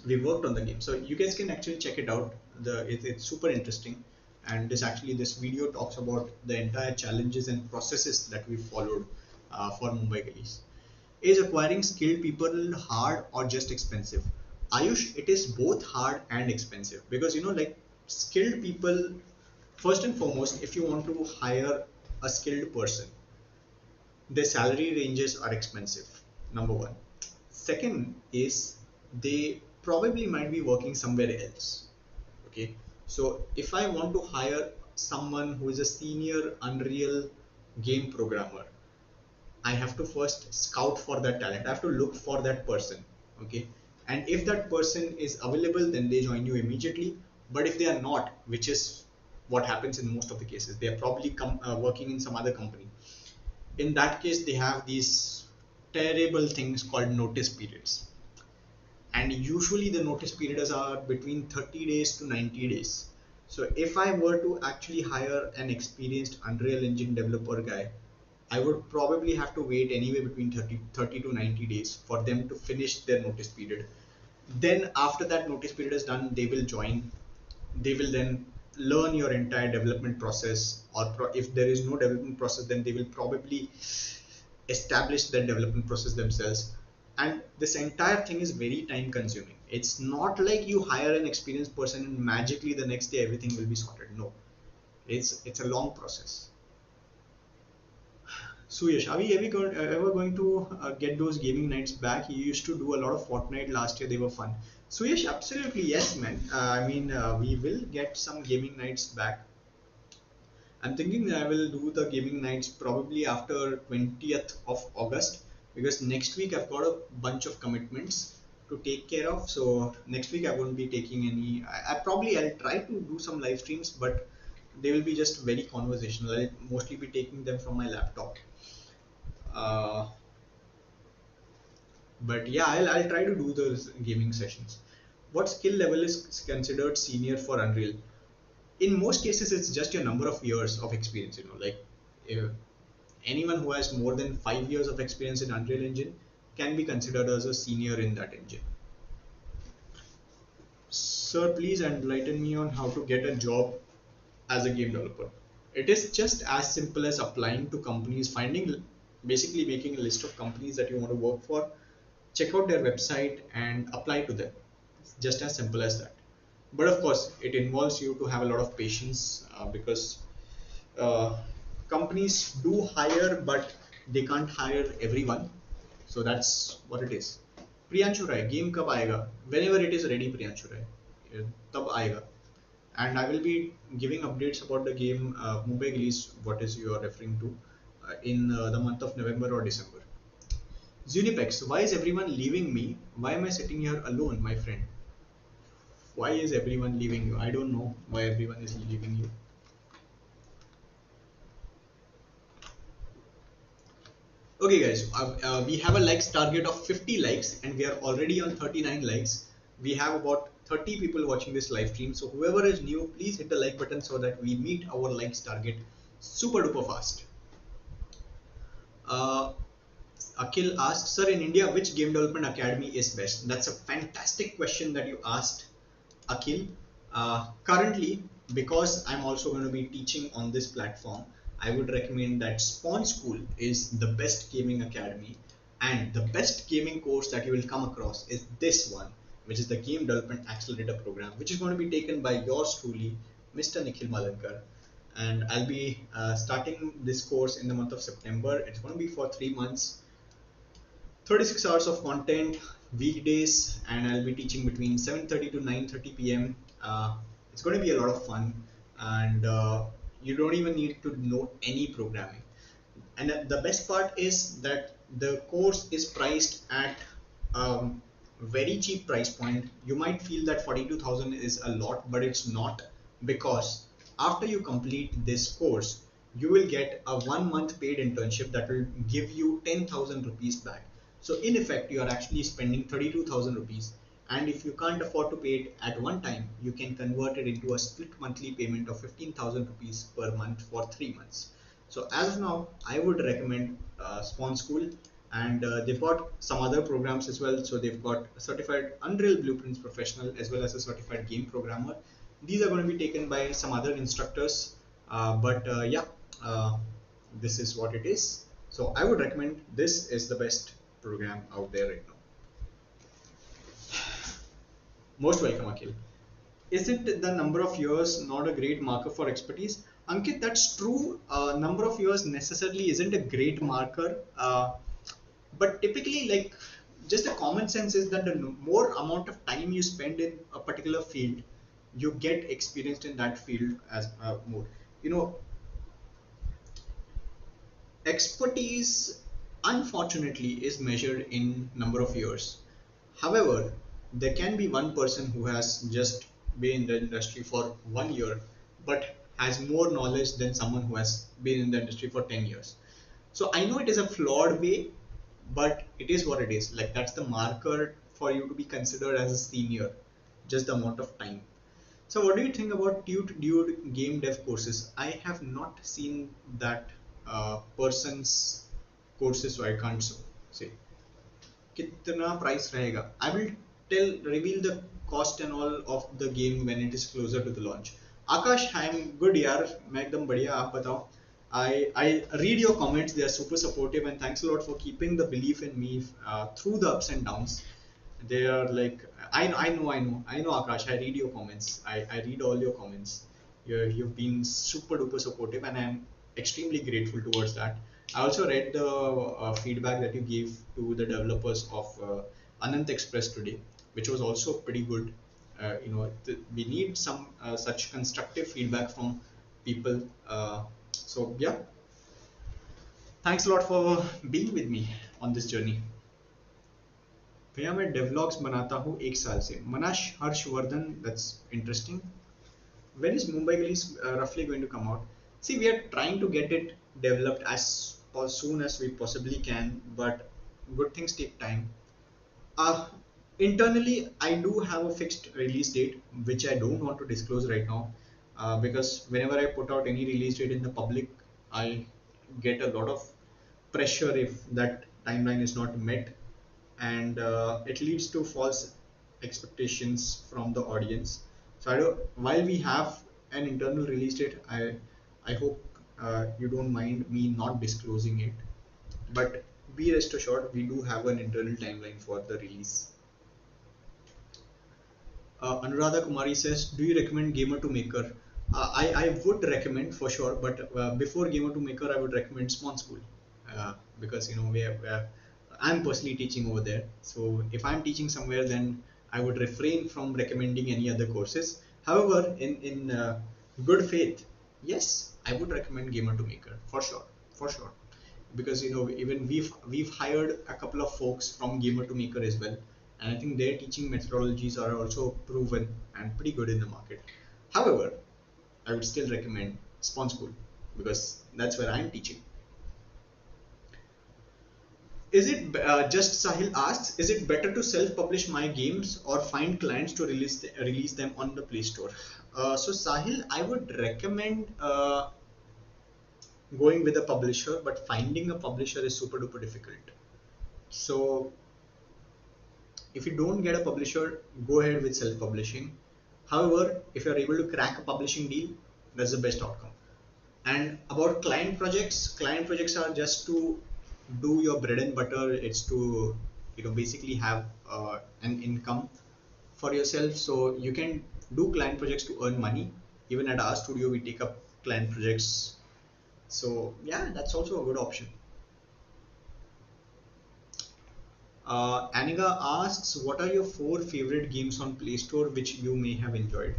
we worked on the game. So you guys can actually check it out. It's super interesting, and this video talks about the entire challenges and processes that we followed for Mumbai Gullies. Is acquiring skilled people hard or just expensive? Ayush, it is both hard and expensive, because like skilled people, first and foremost, if you want to hire a skilled person, their salary ranges are expensive. Number one. Second is they probably might be working somewhere else. Okay, so if I want to hire someone who is a senior Unreal game programmer, I have to first scout for that talent. I have to look for that person. Okay, and if that person is available, then they join you immediately. But if they are not, which is what happens in most of the cases, they are probably working in some other company. In that case, they have these terrible things called notice periods, and usually the notice periods are between 30 days to 90 days. So if I were to actually hire an experienced Unreal Engine developer guy, I would probably have to wait anywhere between 30 to 90 days for them to finish their notice period. Then after that notice period is done, they will join. They will then learn your entire development process, or if there is no development process, then they will probably establish the development process themselves. And this entire thing is very time consuming. It's not like you hire an experienced person and magically the next day everything will be sorted. No, it's a long process. Suyash, are we ever going to get those gaming nights back? You used to do a lot of Fortnite last year, they were fun. Suyash, absolutely yes, man. I mean, we will get some gaming nights back. I'm thinking I will do the gaming nights probably after 20th of August, because next week I've got a bunch of commitments to take care of. So next week I won't be taking any. I'll try to do some live streams, but they will be just very conversational. I'll mostly be taking them from my laptop. Uh, but yeah, I'll try to do those gaming sessions. What skill level is considered senior for Unreal? In most cases, it's just your number of years of experience. Like if anyone who has more than 5 years of experience in Unreal Engine can be considered as a senior in that engine. Sir, please enlighten me on how to get a job as a game developer. It is just as simple as applying to companies, basically making a list of companies that you want to work for, check out their website and apply to them. It's just as simple as that. But of course, it involves you to have a lot of patience, because uh, companies do hire, but they can't hire everyone. So that's what it is. Priyanshu Rai, game kab aayega? Whenever it is ready, Priyanshu Rai, tab aayega. And I will be giving updates about the game Mumbai release, what is you are referring to, in the month of November or December. Zunipex, why is everyone leaving me? Why am I sitting here alone, my friend? Why is everyone leaving you? I don't know why everyone is leaving you. Okay guys, we have a likes target of 50 likes and we are already on 39 likes. We have about 30 people watching this live stream. So whoever is new, please hit the like button so that we meet our likes target super duper fast. Uh, Akhil asked, sir, in India, which game development academy is best? That's a fantastic question that you asked, Akhil. Currently, because I'm also going to be teaching on this platform, I would recommend that Spawn School is the best gaming academy, and the best gaming course that you will come across is this one, which is the Game Development Accelerator program, which is going to be taken by yours truly, Mr. Nikhil Malankar. And I'll be starting this course in the month of September. It's going to be for 3 months, 36 hours of content, weekdays, and I'll be teaching between 7:30 to 9:30 p.m. It's going to be a lot of fun, and you don't even need to know any programming. And the best part is that the course is priced at very cheap price point. You might feel that 42,000 is a lot, but it's not, because after you complete this course, you will get a 1 month paid internship that will give you 10,000 rupees back. So in effect, you are actually spending 32,000 rupees. And if you can't afford to pay it at one time, you can convert it into a split monthly payment of 15,000 rupees per month for 3 months. So as of now, I would recommend Spawn School, and they've got some other programs as well. So they've got a certified Unreal Blueprints professional as well as a certified game programmer. These are going to be taken by some other instructors, but yeah, uh, this is what it is. So I would recommend this is the best program out there right now. Most welcome, Akhil. Is it the number of years not a great marker for expertise? Ankit, that's true. Number of years necessarily isn't a great marker, but typically, like, just the common sense is that the more amount of time you spend in a particular field, you get experienced in that field as more. You know, expertise, unfortunately, is measured in number of years. However, there can be one person who has just been in the industry for 1 year but has more knowledge than someone who has been in the industry for 10 years. So I know it is a flawed way, but it is what it is. Like, that's the marker for you to be considered as a senior, just the amount of time. So what do you think about Dude game dev courses? I have not seen that person's courses, so I can't say. कितना price रहेगा? I will reveal the cost and all of the game when it is closer to the launch. Akash, I am good यार, मैं एकदम बढ़िया, आप बताओ. I read your comments, they are super supportive, and thanks a lot for keeping the belief in me through the ups and downs. They are like, I know Akash, I read your comments. I read all your comments. You've been super duper supportive, and I'm extremely grateful towards that. I also read the feedback that you gave to the developers of Anant Express today, which was also pretty good. We need some such constructive feedback from people. So yeah, thanks a lot for being with me on this journey. भैया मैं devlogs बनाता हूँ 1 साल से. Manash Harshvardhan, that's interesting. When is Mumbai release roughly going to come out? See, we are trying to get it developed as soon as we possibly can, but good things take time. Uh, Internally, I do have a fixed release date, which I don't want to disclose right now, because whenever I put out any release date in the public, I get a lot of pressure if that timeline is not met, and it leads to false expectations from the audience. So while we have an internal release date, I hope you don't mind me not disclosing it. But be rest assured, we do have an internal timeline for the release. Anuradha Kumari says, do you recommend Gamer to Maker? I would recommend for sure, but before Gamer to Maker, I would recommend Spawn School, because I'm personally teaching over there. So if I'm teaching somewhere, then I would refrain from recommending any other courses. However, in good faith, yes, I would recommend Gamer to Maker for sure, because even we've hired a couple of folks from Gamer to Maker as well, and I think their teaching methodologies are also proven and pretty good in the market. However, I would still recommend Spawn School because that's where I'm teaching. Is it just Sahil asks, is it better to self-publish my games or find clients to release them on the Play Store? So Sahil, I would recommend going with a publisher, but finding a publisher is super duper difficult. So if you don't get a publisher, go ahead with self-publishing. However, if you're able to crack a publishing deal, that's the best outcome. And about client projects are just to do your bread and butter. It's to basically have an income for yourself. So you can do client projects to earn money. Even at our studio, we take up client projects. So yeah, that's also a good option. Aniga asks, what are your 4 favorite games on Play Store which you may have enjoyed?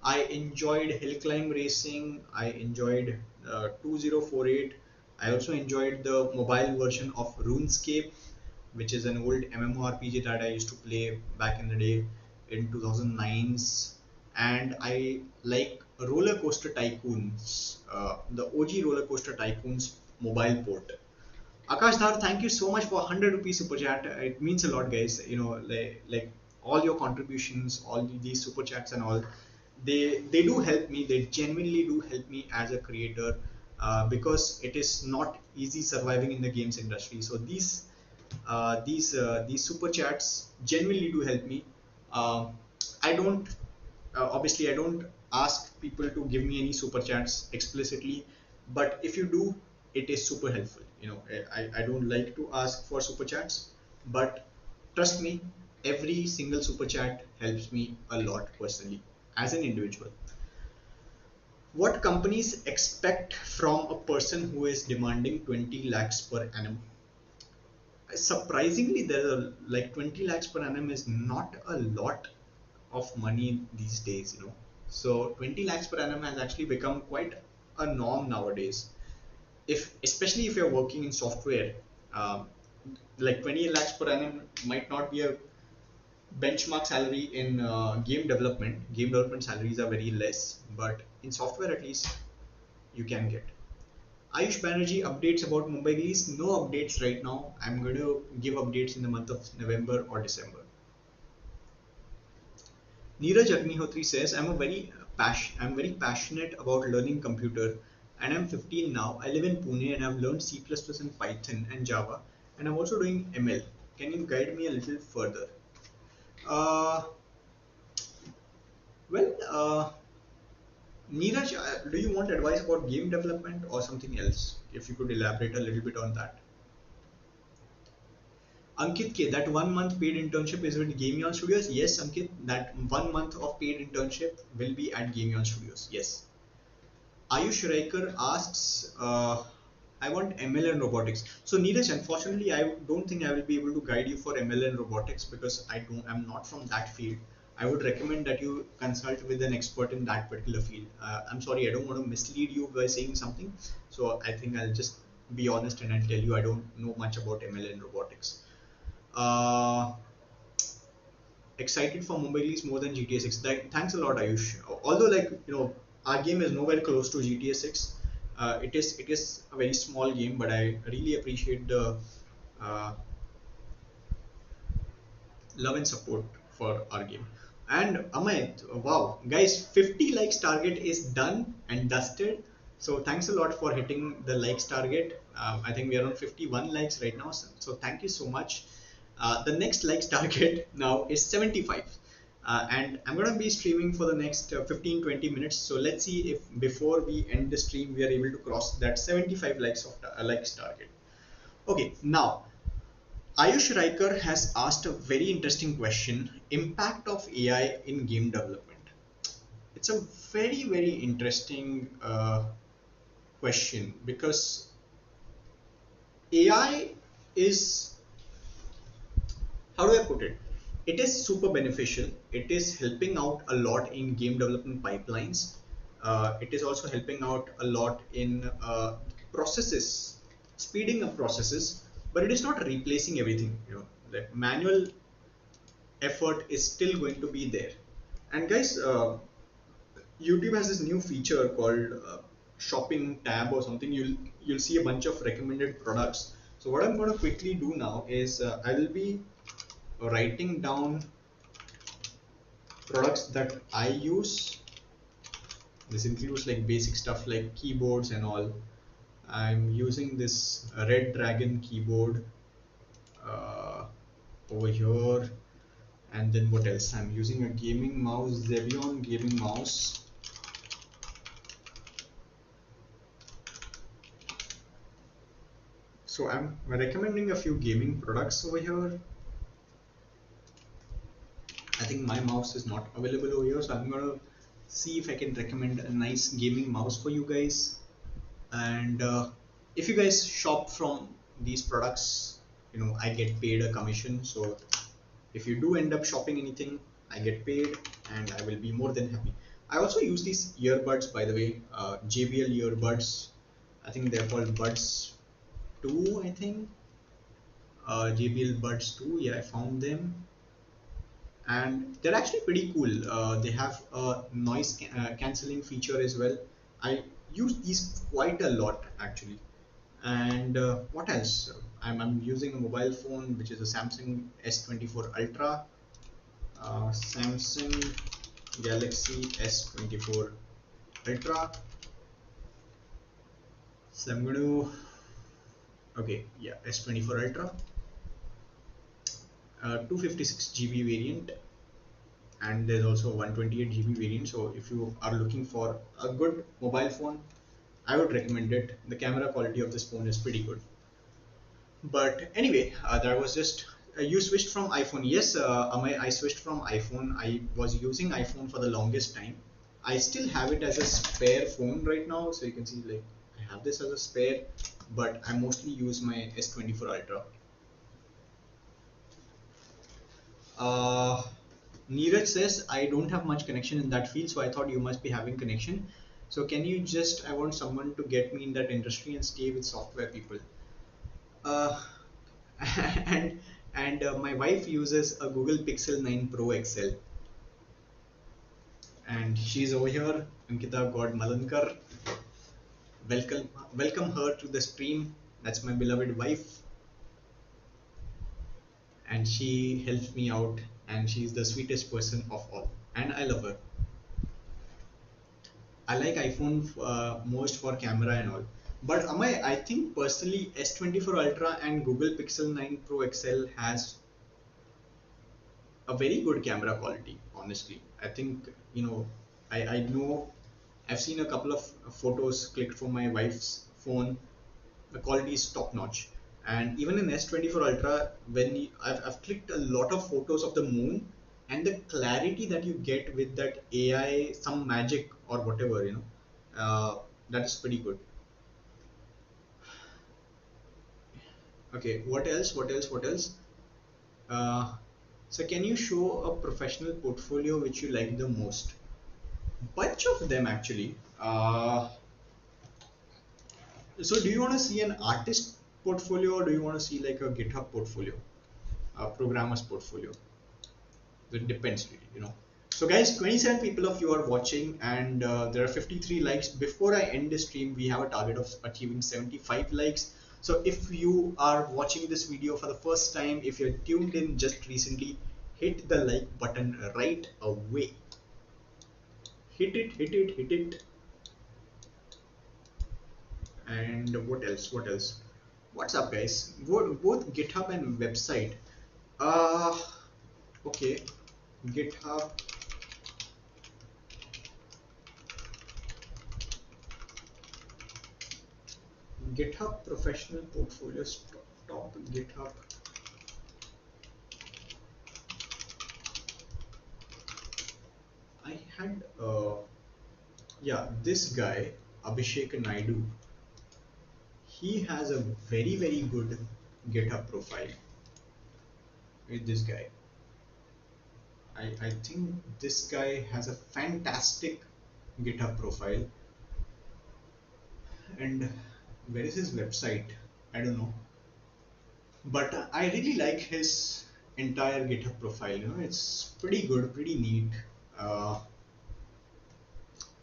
I enjoyed Hill Climb Racing. I enjoyed 2048. I also enjoyed the mobile version of RuneScape, which is an old MMORPG that I used to play back in the day in 2009s. And I like Roller Coaster Tycoons, the OG Roller Coaster Tycoons mobile port. Akash Dhar, thank you so much for 100 rupees super chat. It means a lot, guys. You know, like all your contributions, all these super chats and all, they do help me. They genuinely do help me as a creator, because it is not easy surviving in the games industry. So these super chats genuinely do help me. I don't Obviously I don't ask people to give me any super chats explicitly, but if you do, it is super helpful. You know, I don't like to ask for super chats, but trust me, every single super chat helps me a lot personally as an individual. What companies expect from a person who is demanding 20 lakhs per annum? Surprisingly, there are like 20 lakhs per annum is not a lot of money these days, you know. So 20 lakhs per annum has actually become quite a norm nowadays. If especially if you're working in software, um, like 20 lakhs per annum might not be a benchmark salary in game development. Game development salaries are very less, but in software at least you can get. Ayush Banerjee updates about Mumbai Glies. No updates right now. I'm going to give updates in the month of November or December. Neeraj Agnihotri says, I'm very passionate about learning computer, and I'm 15 now. I live in Pune and I've learned C++ and Python and Java, and I'm also doing ML. Can you guide me a little further? Uh, well, Neeraj, do you want advice about game development or something else? If you could elaborate a little bit on that. Ankit K, that 1 month paid internship is with Game Studios. Yes, Ankit, that 1 month of paid internship will be at Game Studios. Yes. Ayush Raikar asks, I want ML and robotics. So Neeraj, unfortunately, I don't think I will be able to guide you for ML and robotics because I'm not from that field. I would recommend that you consult with an expert in that particular field. I'm sorry, I don't want to mislead you by saying something. So I think I'll just be honest and I'll tell you I don't know much about ML and robotics. Uh, Excited for Mumbai Leagues more than GTA 6. Thanks a lot, Ayush. Although, like, you know, our game is nowhere close to GTA 6. It is a very small game, but I really appreciate the uh, love and support for our game. And Amit, wow, guys, 50 likes target is done and dusted. So thanks a lot for hitting the likes target. I think we are on 51 likes right now. So thank you so much. The next likes target now is 75. And I'm going to be streaming for the next 15-20 minutes. So let's see if before we end the stream, we are able to cross that 75 likes target. Okay, now Ayush Raikar has asked a very interesting question: impact of AI in game development. It's a very, very interesting question because AI is, how do I put it? It is super beneficial. It is helping out a lot in game development pipelines. It is also helping out a lot in processes, speeding up processes, but it is not replacing everything. You know, the manual effort is still going to be there. And guys, YouTube has this new feature called shopping tab or something. You'll see a bunch of recommended products. So what I'm going to quickly do now is I will be writing down products that I use. This includes like basic stuff like keyboards and all. I'm using this Red Dragon keyboard over here, and then what else? I'm using a gaming mouse, Xevion gaming mouse. So I'm recommending a few gaming products over here. I think my mouse is not available over here, so I'm gonna see if I can recommend a nice gaming mouse for you guys. And if you guys shop from these products, you know, I get paid a commission. So if you do end up shopping anything, I get paid and I will be more than happy. I also use these earbuds, by the way, JBL earbuds. I think they're called Buds 2, I think. JBL Buds 2, yeah, I found them. And they're actually pretty cool. They have a noise cancelling feature as well. I use these quite a lot actually. And what else? I'm using a mobile phone which is a Samsung S24 Ultra, Samsung Galaxy S24 Ultra. So I'm going to, okay, yeah, S24 Ultra, 256 GB variant, and there's also a 128 GB variant. So if you are looking for a good mobile phone, I would recommend it. The camera quality of this phone is pretty good. But anyway, that was just you switched from iPhone. Yes, I switched from iPhone. I was using iPhone for the longest time. I still have it as a spare phone right now, so you can see like I have this as a spare, but I mostly use my S24 Ultra. Uh, Neeraj says I don't have much connection in that field, so I thought you must be having connection. So can you just, I want someone to get me in that industry and stay with software people. Uh, and my wife uses a Google Pixel 9 Pro XL, and she's over here, Ankita God Malankar. Welcome her to the stream. That's my beloved wife, and she helps me out, and she's the sweetest person of all, and I love her. I like iPhone most for camera and all. But Amay, I think personally S24 Ultra and Google Pixel 9 Pro XL has a very good camera quality, honestly. I think, I know I've seen a couple of photos clicked from my wife's phone. The quality is top notch. And even in S24 Ultra, I've clicked a lot of photos of the moon, and the clarity that you get with that AI, some magic or whatever, that's pretty good. Okay, what else? What else? What else? Uh, so can you show a professional portfolio which you like the most? Bunch of them actually. So do you want to see an artist portfolio, or do you want to see like a GitHub portfolio, a programmer's portfolio? It depends really, So guys, 27 people of you are watching, and there are 53 likes. Before I end the stream, we have a target of achieving 75 likes. So if you are watching this video for the first time, if you're tuned in just recently, hit the like button right away. Hit it, hit it, hit it. And what else? What else? What's up, guys? Both GitHub and website. Uh, okay. GitHub. GitHub professional portfolio top GitHub. I had yeah, this guy Abhishek Naidu. He has a very good GitHub profile. With this guy, I think this guy has a fantastic GitHub profile. And where is his website? I don't know. But I really like his entire GitHub profile. It's pretty good, pretty neat,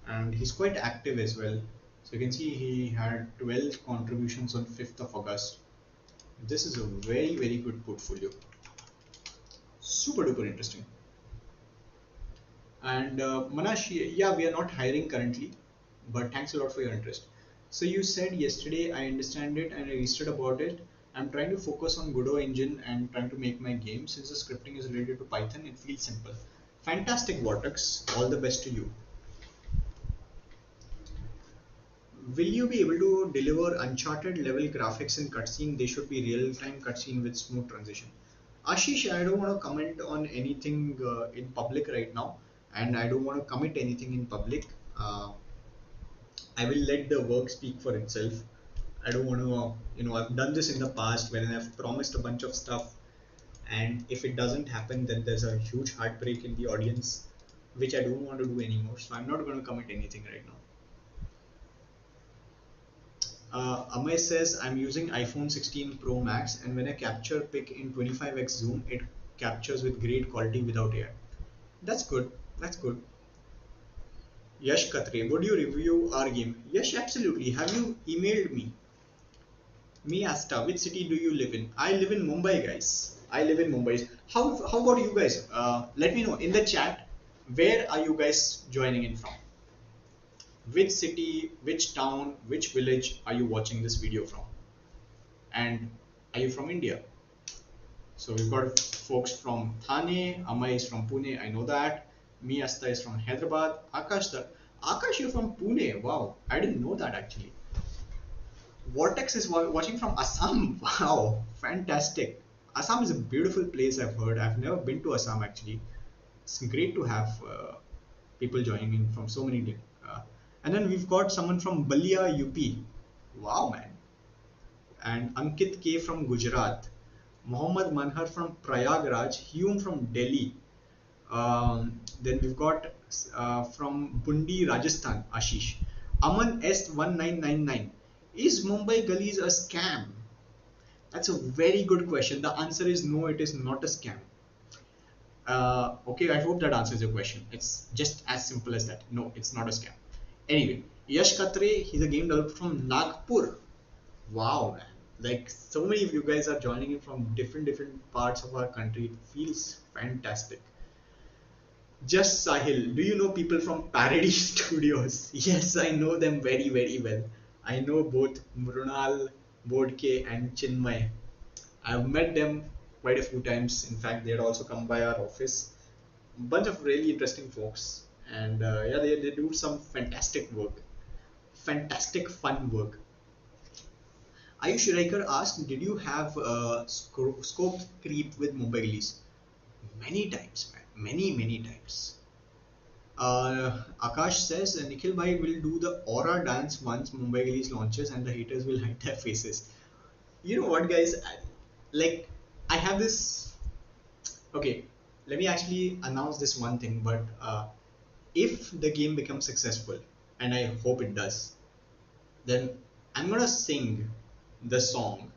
and he's quite active as well. So you can see he had 12 contributions on 5th of August. This is a very good portfolio. Super duper interesting. And Manash, yeah, we are not hiring currently, but thanks a lot for your interest. So you said yesterday, I understand it and I researched about it. I'm trying to focus on Godot engine and trying to make my game. Since the scripting is related to Python, it feels simple. Fantastic, Vortex. All the best to you. Will you be able to deliver Uncharted level graphics in cutscene? They should be real-time cutscene with smooth transition. Ashish, I don't want to comment on anything in public right now, and I don't want to commit anything in public. I will let the work speak for itself. I don't want to, I've done this in the past when I've promised a bunch of stuff, and if it doesn't happen, then there's a huge heartbreak in the audience, which I don't want to do anymore. So I'm not going to commit anything right now. Amay says, I'm using iPhone 16 Pro Max, and when I capture pic in 25x zoom, it captures with great quality without AI. That's good. That's good. Yash Katre, would you review our game? Yash, absolutely. Have you emailed me? Me Asta, which city do you live in? I live in Mumbai, guys. I live in Mumbai. How about you guys? Let me know in the chat. Where are you guys joining in from? Which city, which town, which village are you watching this video from? And are you from India? So we've got folks from Thane, Amay is from Pune, I know that. Me Asta is from Hyderabad. Akash, you're from Pune. Wow, I didn't know that actually. Vortex is watching from Assam. Wow, fantastic. Assam is a beautiful place, I've heard. I've never been to Assam actually. It's great to have people joining in from so many. And then we've got someone from Balia, UP. Wow, man. And Ankit K from Gujarat. Mohammad Manhar from Prayagraj. Hume from Delhi. Then we've got from Bundi, Rajasthan, Ashish. Aman S1999. Is Mumbai Gullies a scam? That's a very good question. The answer is no, it is not a scam. Okay, I hope that answers your question. It's just as simple as that. No, it's not a scam. Anyway, Yash Katre, he's a game developer from Nagpur. Wow, man. Like so many of you guys are joining in from different parts of our country. It feels fantastic. Just Sahil, do you know people from Parody Studios? Yes, I know them very well. I know both Mrunal, Bodke, and Chinmay. I've met them quite a few times. In fact, they had also come by our office. Bunch of really interesting folks, and yeah, they do some fantastic work, fantastic fun work. Ayush Raikar asked, did you have scope creep with Mumbai release? Many times, man. Many times. Akash says Nikhil Bhai will do the aura dance once Mumbai release launches and the haters will hide their faces. You know what, guys? Like, I have this. Okay, let me actually announce this one thing. But if the game becomes successful, and I hope it does, then I'm gonna sing the song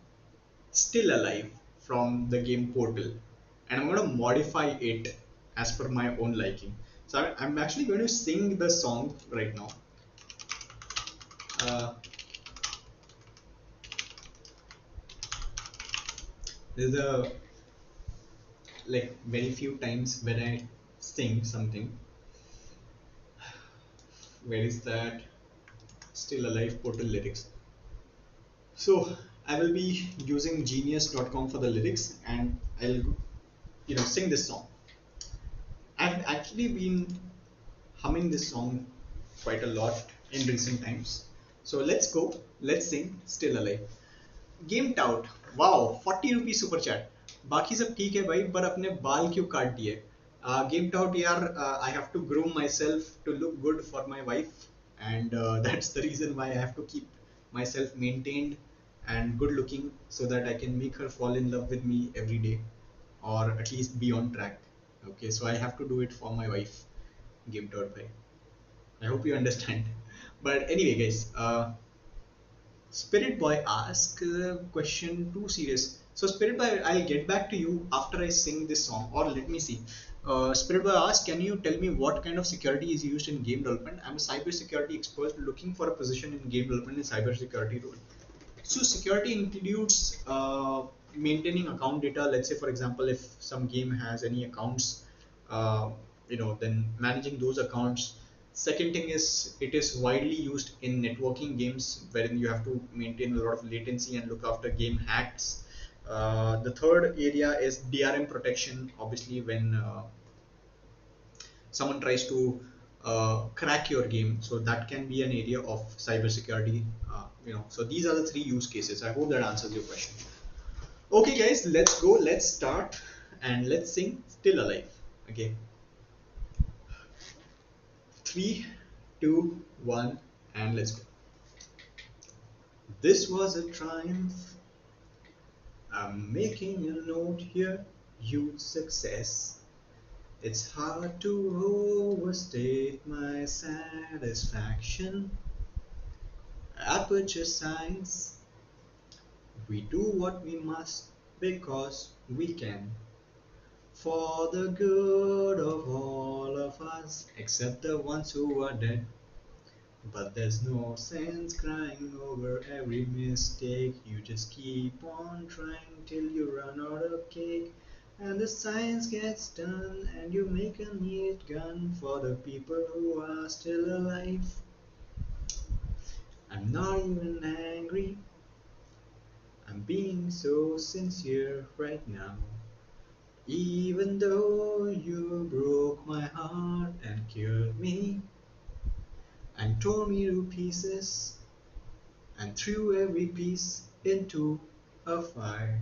"Still Alive" from the game portal, and I'm gonna modify it as per my own liking. So I'm actually going to sing the song right now. Uh, there's a like very few times when I sing something. Where is that? Still Alive portal lyrics. So I will be using genius.com for the lyrics, and I'll sing this song. I've actually been humming this song quite a lot in recent times. So let's go. Let's sing Still Alive. Game taut wow 40 rupee super chat बाकी सब ठीक है भाई पर अपने बाल क्यों काट दिए गेम टाउट यार I have to groom myself to look good for my wife and that's the reason why I have to keep myself maintained and good looking so that I can make her fall in love with me every day or at least be on track. Okay, so I have to do it for my wife. Game Toad bhai. I hope you understand. But anyway, guys, Spirit Boy asked question too serious. So Spirit Boy, I'll get back to you after I sing this song. Or let me see. Spirit Boy asked, can you tell me what kind of security is used in game development? I'm a cybersecurity expert looking for a position in game development in cybersecurity role. So security includes maintaining account data. Let's say, for example, if some game has any accounts, then managing those accounts. Second thing is it is widely used in networking games wherein you have to maintain a lot of latency and look after game hacks. The third area is DRM protection. Obviously, when someone tries to crack your game, so that can be an area of cybersecurity. So these are the three use cases. I hope that answers your question. Okay, guys, let's go. Let's start and let's sing Still Alive. Okay. 3, 2, 1, and let's go. This was a triumph. I'm making a note here. Huge success. It's hard to overstate my satisfaction Aperture science, we do what we must because we can. For the good of all of us, except the ones who are dead. But there's no sense crying over every mistake. You just keep on trying till you run out of cake. And the science gets done, and you make a neat gun for the people who are still alive. I'm not even angry, I'm being so sincere right now. Even though you broke my heart and killed me and tore me to pieces and threw every piece into a fire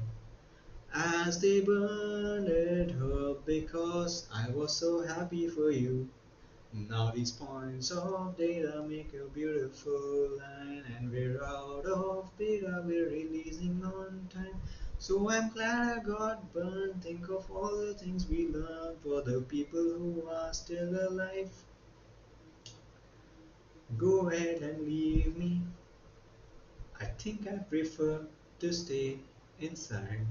as they burned it up because I was so happy for you. Now these points of data make a beautiful line, and we're out of beta, we're releasing on time. So I'm glad I got burned. Think of all the things we learned for the people who are still alive. Go ahead and leave me. I think I prefer to stay inside.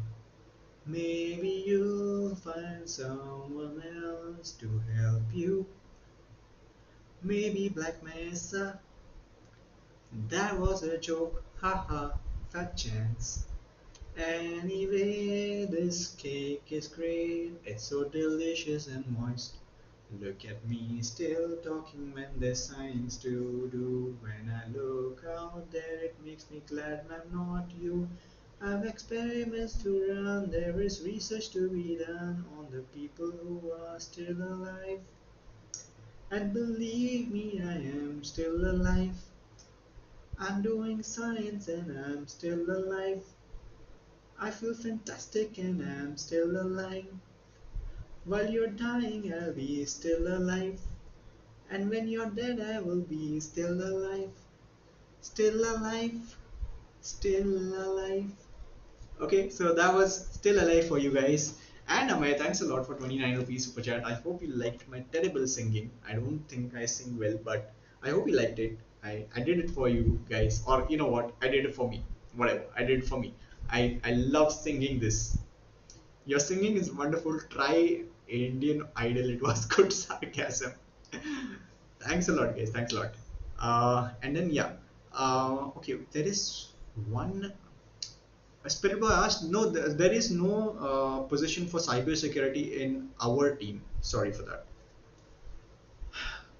Maybe you'll find someone else to help you. Maybe Black Mesa. That was a joke, haha, fat chance. Anyway, this cake is great, it's so delicious and moist. Look at me still talking when there's science to do. When I look out there, it makes me glad I'm not you. I've experiments to run, there is research to be done on the people who are still alive. And believe me, I am still alive. I'm doing science and I'm still alive. I feel fantastic and I'm still alive. While you're dying, I'll be still alive. And when you're dead, I will be still alive. Still alive. Still alive. Okay, so that was Still Alive for you guys. And Amay, thanks a lot for 29 rupees super chat. I hope you liked my terrible singing. I don't think I sing well, but I hope you liked it. I did it for you guys. Or you know what? I did it for me. Whatever. I did it for me. I love singing this. Your singing is wonderful. Try Indian Idol. It was good sarcasm. Thanks a lot, guys. Thanks a lot. And then, yeah. Okay, there is one. Spiritboy asked, no, there is no position for cybersecurity in our team. Sorry for that.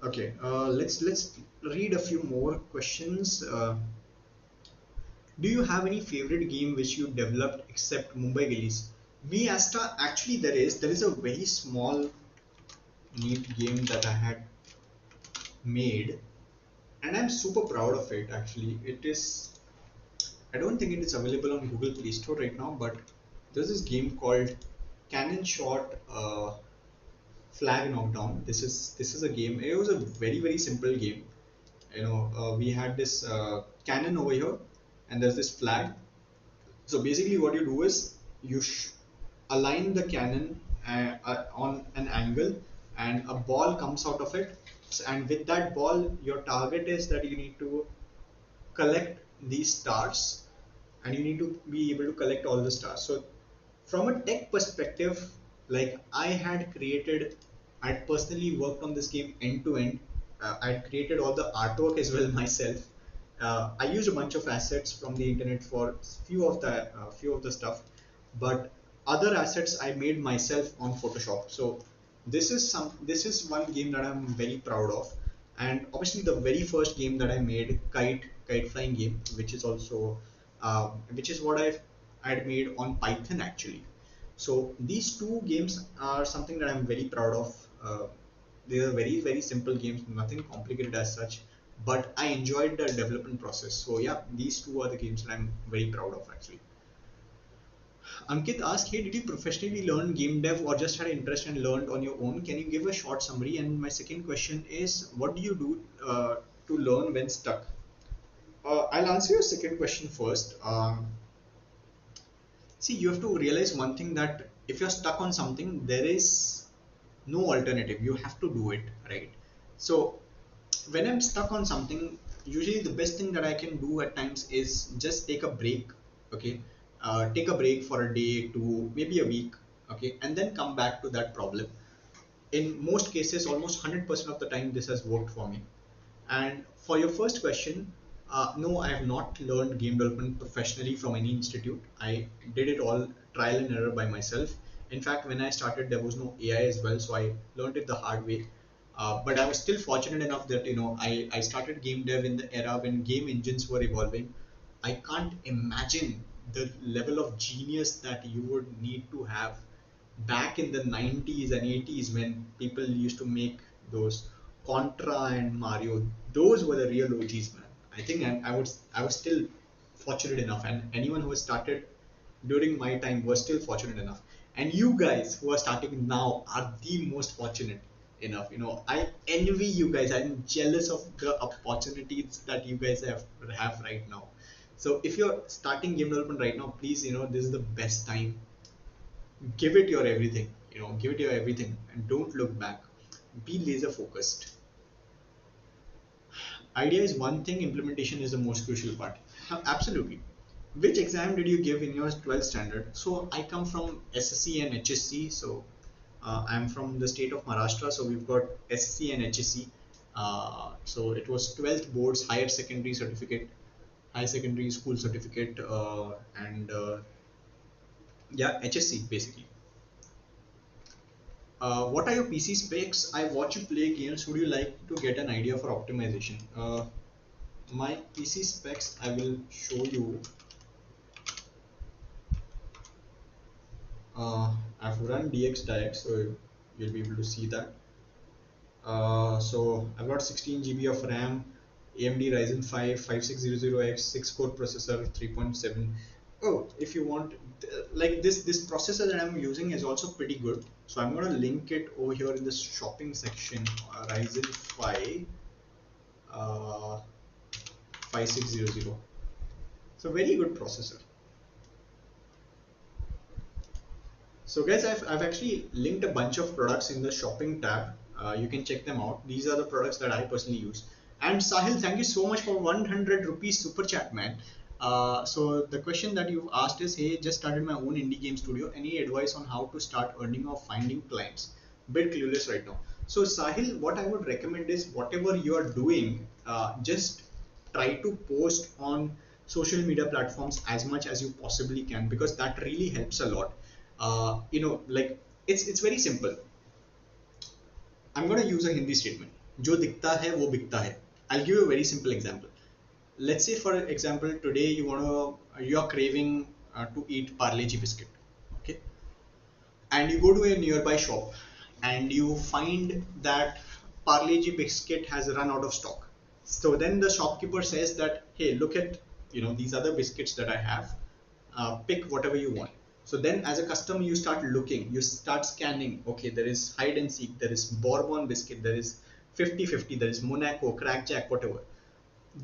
Okay, let's read a few more questions. Do you have any favorite game which you developed except Mumbai Gillies? Me, Asta, actually there is a very small neat game that I had made, and I'm super proud of it. Actually, it is. I don't think it is available on Google Play Store right now, but there's this game called Cannon Shot Flag Knockdown. This is a game. It was a very simple game. We had this cannon over here, and there's this flag. So basically, what you do is you align the cannon on an angle, and a ball comes out of it. And with that ball, your target is that you need to collect these stars, and you need to be able to collect all the stars. So from a tech perspective, like I'd personally worked on this game end to end. I'd created all the artwork as well myself. I used a bunch of assets from the internet for few of the stuff, but other assets I made myself on Photoshop. So this is one game that I'm very proud of, and obviously the very first game that I made, kite flying game, which is also which is what I'd made on Python actually. So these two games are something that I'm very proud of. They are very simple games, nothing complicated as such, but I enjoyed the development process. So yeah, these two are the games that I'm very proud of actually. Ankit asked, hey, did you professionally learn game dev or just had interest and learned on your own? Can you give a short summary? And my second question is, what do you do to learn when stuck? I'll answer your second question first. See, you have to realize one thing, that if you're stuck on something, there is no alternative. You have to do it, right? So when I'm stuck on something, usually the best thing that I can do at times is just take a break. Okay, take a break for a day, to maybe a week. Okay, and then come back to that problem. In most cases, almost 100% of the time, this has worked for me. And for your first question, no, I have not learned game development professionally from any institute. I did it all trial and error by myself. In fact, when I started, there was no AI as well, so I learned it the hard way. But I was still fortunate enough that I started game dev in the era when game engines were evolving. I can't imagine the level of genius that you would need to have back in the 90s and 80s when people used to make those Contra and Mario. Those were the real OGs, man. I think I was still fortunate enough, and anyone who has started during my time was still fortunate enough. And you guys who are starting now are the most fortunate enough. I envy you guys. I'm jealous of the opportunities that you guys have right now. So if you're starting game development right now, please, this is the best time. Give it your everything. Give it your everything, and don't look back. Be laser focused. Idea is one thing, implementation is the most crucial part. Absolutely. Which exam did you give in your 12th standard? So I come from SSC and HSC. So I'm from the state of Maharashtra. So we've got SSC and HSC. So it was 12th boards, higher secondary certificate, high secondary school certificate, and yeah, HSC basically. What are your PC specs? I watch you play games. Would you like to get an idea for optimization? My PC specs, I will show you. I've run DX, so you'll be able to see that. So I've got 16 GB of RAM, AMD Ryzen 5 5600X, 6-core processor, 3.7. Oh, if you want, like this processor that I'm using is also pretty good. So I'm gonna link it over here in the shopping section. Ryzen 5 5600. So very good processor. So guys, I've actually linked a bunch of products in the shopping tab. You can check them out. These are the products that I personally use. And Sahil, thank you so much for 100 rupees super chat, man. So the question that you've asked is, hey, just started my own indie game studio. Any advice on how to start earning or finding clients? Bit clueless right now. So Sahil, what I would recommend is whatever you are doing, just try to post on social media platforms as much as you possibly can, because that really helps a lot. Like it's very simple. I'm going to use a Hindi statement. जो दिखता है वो बिकता है. I'll give you a very simple example. Let's say, for example, today you're craving to eat Parle G biscuit, okay? And you go to a nearby shop and you find that Parle G biscuit has run out of stock. So then the shopkeeper says that, hey, look at these other biscuits that I have. Pick whatever you want. So then as a customer, you start looking, you start scanning. Okay, there is hide and seek, there is Bourbon biscuit, there is 50-50, there is Monaco, Crackjack, whatever.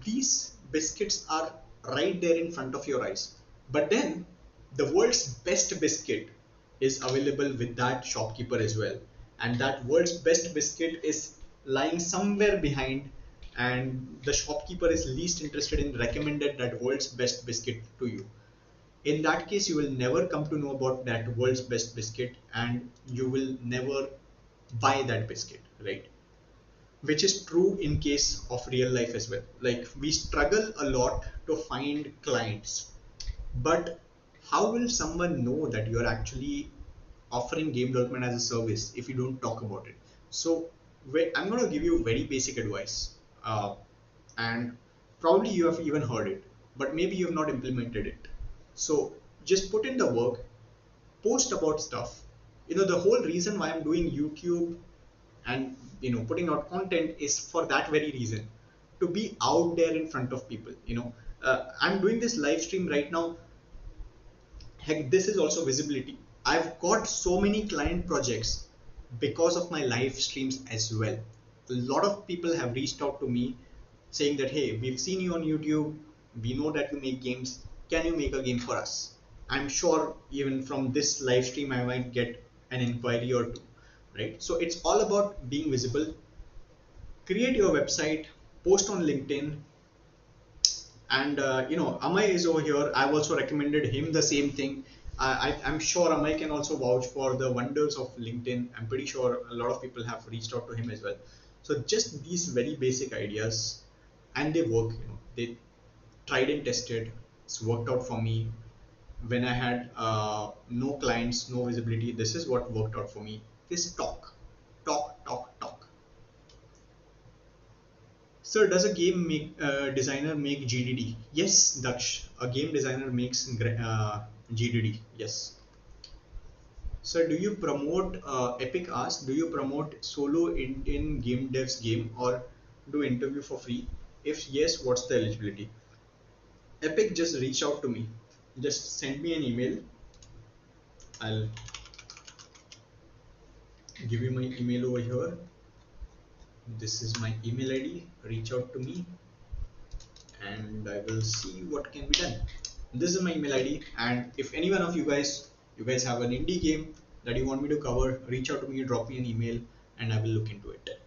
These biscuits are right there in front of your eyes. But then the world's best biscuit is available with that shopkeeper as well. And that world's best biscuit is lying somewhere behind, and the shopkeeper is least interested in recommended that world's best biscuit to you. In that case, you will never come to know about that world's best biscuit, and you will never buy that biscuit, right? Which is true in case of real life as well. Like, we struggle a lot to find clients, but how will someone know that you're actually offering game development as a service if you don't talk about it? So I'm going to give you very basic advice, and probably you have even heard it, but maybe you have not implemented it. So just put in the work, post about stuff. The whole reason why I'm doing YouTube and putting out content is for that very reason, to be out there in front of people. I'm doing this live stream right now. Heck, this is also visibility. I've got so many client projects because of my live streams as well. A lot of people have reached out to me saying that, hey, we've seen you on YouTube, we know that you make games, can you make a game for us? I'm sure even from this live stream I might get an inquiry or two, right? So it's all about being visible. Create your website, post on LinkedIn, And Amay is over here. I've also recommended him the same thing. I'm sure Amay can also vouch for the wonders of LinkedIn. I'm pretty sure a lot of people have reached out to him as well. So just these very basic ideas, and they work. They tried and tested. It's worked out for me. When I had no clients, no visibility, this is what worked out for me. This talk. Sir, does a designer make GDD? Yes, Daksh. A game designer makes GDD. Yes. Sir, do you promote Epic asks, do you promote solo in game devs game or do interview for free? If yes, what's the eligibility? Epic just reach out to me. Just send me an email. I'll give you my email over here. This is my email ID. Reach out to me and I will see what can be done. This is my email ID, and if any one of you guys have an indie game that you want me to cover, reach out to me, drop me an email, and I will look into it.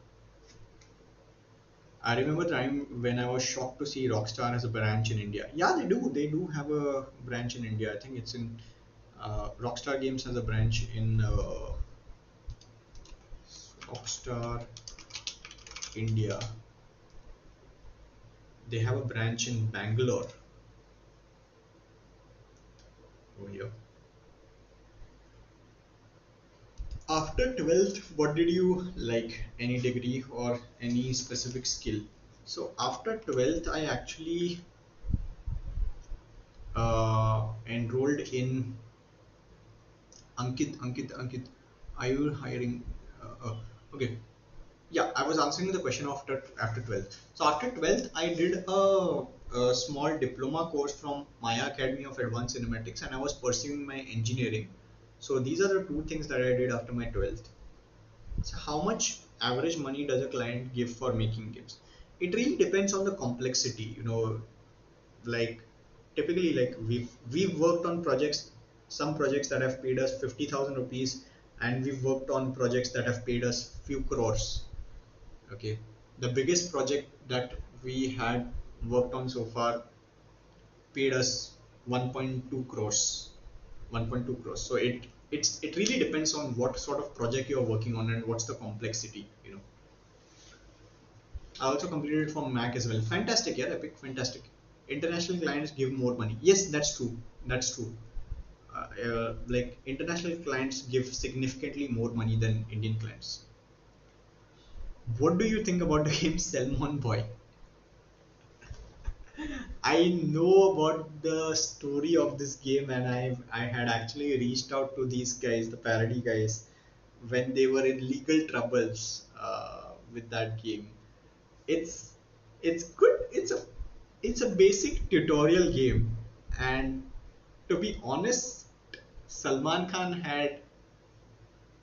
I remember the time when I was shocked to see Rockstar has a branch in India. Yeah, they do. They do have a branch in India. I think it's in Rockstar Games has a branch in Rockstar India. They have a branch in Bangalore over here. After 12th, what did you like? Any degree or any specific skill? So after 12th, I actually enrolled in Ankit, are you hiring? Okay. Yeah, I was answering the question after 12th. So after 12th, I did a small diploma course from Maya Academy of Advanced Cinematics, and I was pursuing my engineering. So these are the two things that I did after my 12th. So how much average money does a client give for making games? It really depends on the complexity. Like typically, like we've worked on projects, some projects that have paid us 50,000 rupees, and we've worked on projects that have paid us few crores. Okay, the biggest project that we had worked on so far paid us 1.2 crores. 1.2 crores. So it really depends on what sort of project you're working on and what's the complexity. I also completed it from Mac as well. Fantastic, yeah, Epic, fantastic. International clients give more money. Yes, that's true. That's true. Like international clients give significantly more money than Indian clients. What do you think about the game Salmon Boy? I know about the story of this game, and I had actually reached out to these guys, the parody guys, when they were in legal troubles with that game. It's it's good. It's a basic tutorial game, and to be honest, Salman Khan had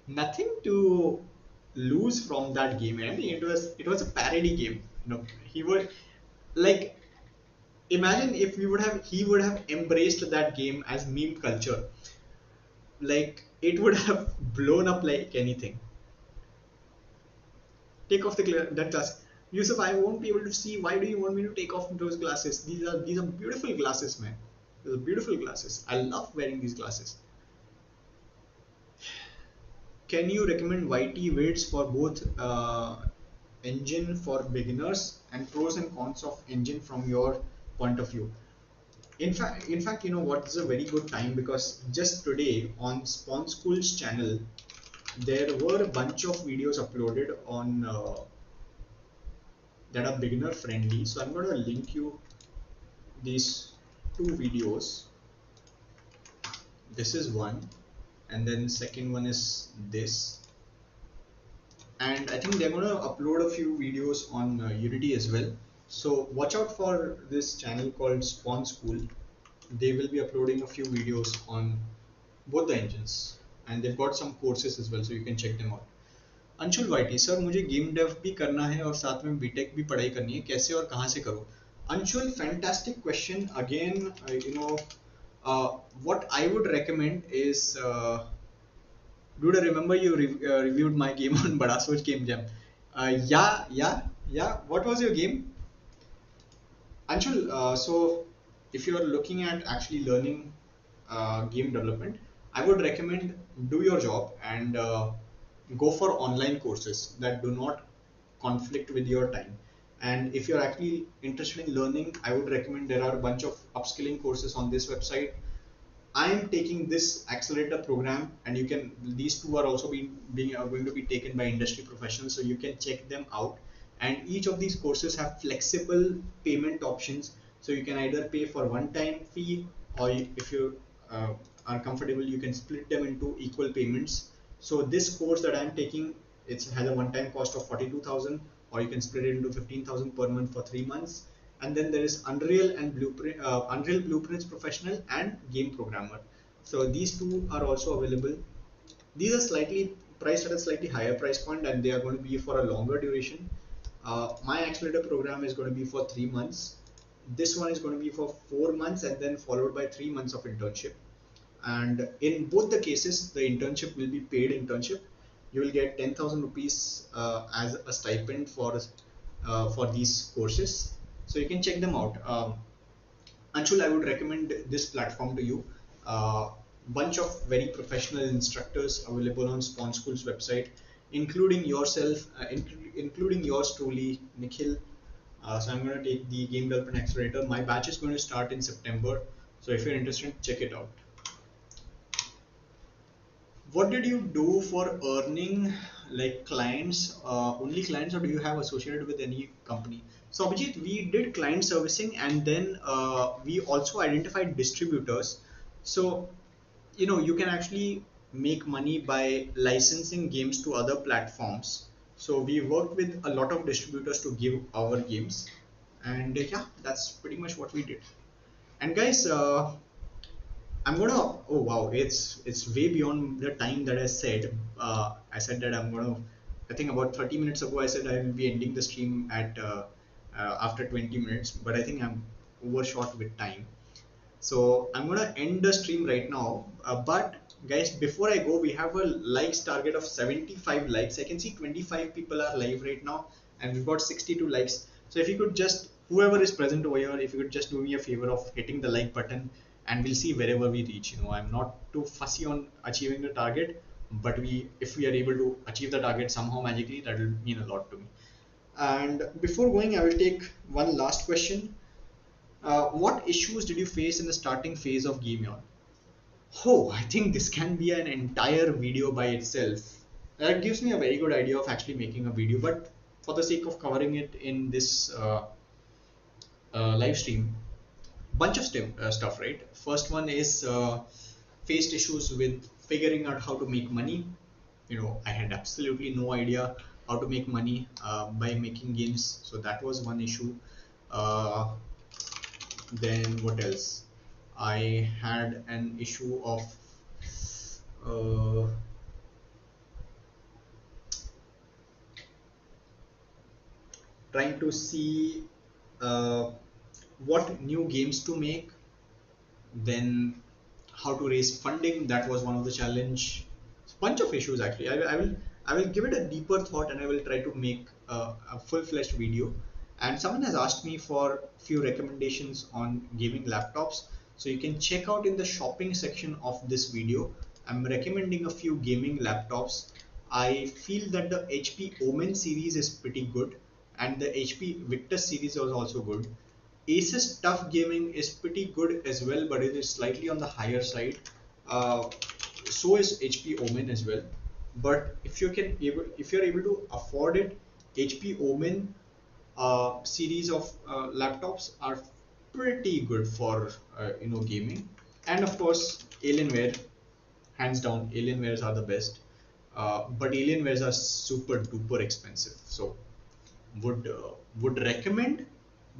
nothing to lose from that game. I mean, it was a parody game. He would like imagine if he would have embraced that game as meme culture. Like it would have blown up like anything. Take off that glass. Yusuf, I won't be able to see. Why do you want me to take off those glasses? These are beautiful glasses, man. These are beautiful glasses. I love wearing these glasses. Can you recommend YT weights for both engine for beginners and pros and cons of engine from your point of view? In fact, you know what? This is a very good time because just today on Spawn School's channel, there were a bunch of videos uploaded on that are beginner friendly. So I'm going to link you these two videos. This is one, and then second one is this. And I think they're going to upload a few videos on Unity as well. So watch out for this channel called Spawn School. They will be uploading a few videos on both the engines, and they've got some courses as well, so you can check them out. Anshul वाइटी sir, मुझे game dev भी करना है और साथ में BTech भी पढ़ाई करनी है, कैसे और कहाँ से करूँ? Anshul, fantastic question again. What I would recommend is, dude, I remember you reviewed my game on Bada Soch Game Jam. Yeah. What was your game? Anshul, so if you're looking at actually learning game development, I would recommend do your job and go for online courses that do not conflict with your time. And if you're actually interested in learning, I would recommend there are a bunch of upskilling courses on this website. I am taking this accelerator program, and you can. These two are also being are going to be taken by industry professionals, so you can check them out. And each of these courses have flexible payment options, so you can either pay for one-time fee, or if you are comfortable, you can split them into equal payments. So this course that I'm taking, it has a one-time cost of 42,000, or you can split it into 15,000 per month for 3 months. And then there is Unreal Blueprints Professional and Game Programmer. So these two are also available. These are slightly priced at a slightly higher price point, and they are going to be for a longer duration. My accelerator program is going to be for 3 months. This one is going to be for 4 months, and then followed by 3 months of internship. And in both the cases, the internship will be paid internship. You will get 10,000 rupees as a stipend for these courses, so you can check them out. Anshul, I would recommend this platform to you. Bunch of very professional instructors available on Spawn School's website, including yourself, including yours truly, Nikhil. So I'm going to take the Game Development Accelerator. My batch is going to start in September. So if you're interested, check it out. What did you do for earning, like clients, only clients, or do you have associated with any company? So Abhijit, we did client servicing, and then we also identified distributors. So you can actually make money by licensing games to other platforms. So we worked with a lot of distributors to give our games, and yeah, that's pretty much what we did. And guys, I'm gonna. Oh wow, it's way beyond the time that I said. I said that I'm gonna. I think about 30 minutes ago I said I will be ending the stream at after 20 minutes, but I think I'm overshot with time. So I'm gonna end the stream right now. But guys, before I go, we have a likes target of 75 likes. I can see 25 people are live right now, and we've got 62 likes. So if you could just, whoever is present over here, if you could just do me a favor of hitting the like button, and we'll see wherever we reach. I'm not too fussy on achieving the target, but if we are able to achieve the target somehow magically, that will mean a lot to me. And before going, I will take one last question. What issues did you face in the starting phase of Gameon? Oh, I think this can be an entire video by itself. That gives me a very good idea of actually making a video, but for the sake of covering it in this live stream, bunch of stuff, right? First one is faced issues with figuring out how to make money. I had absolutely no idea how to make money by making games, so that was one issue. Uh, then what else? I had an issue of uh, trying to see what new games to make, then how to raise funding. That was one of the challenge. Bunch of issues actually. I will give it a deeper thought, and I will try to make a full-fledged video. And someone has asked me for few recommendations on gaming laptops, so you can check out in the shopping section of this video. I'm recommending a few gaming laptops. I feel that the HP Omen series is pretty good, and the HP Victus series was also good. Asus Tough Gaming is pretty good as well, but it is slightly on the higher side. So is HP Omen as well. But if you're able to afford it, HP Omen series of laptops are pretty good for gaming. And of course, Alienware, hands down, Alienwares are the best. But Alienwares are super duper expensive, so would recommend,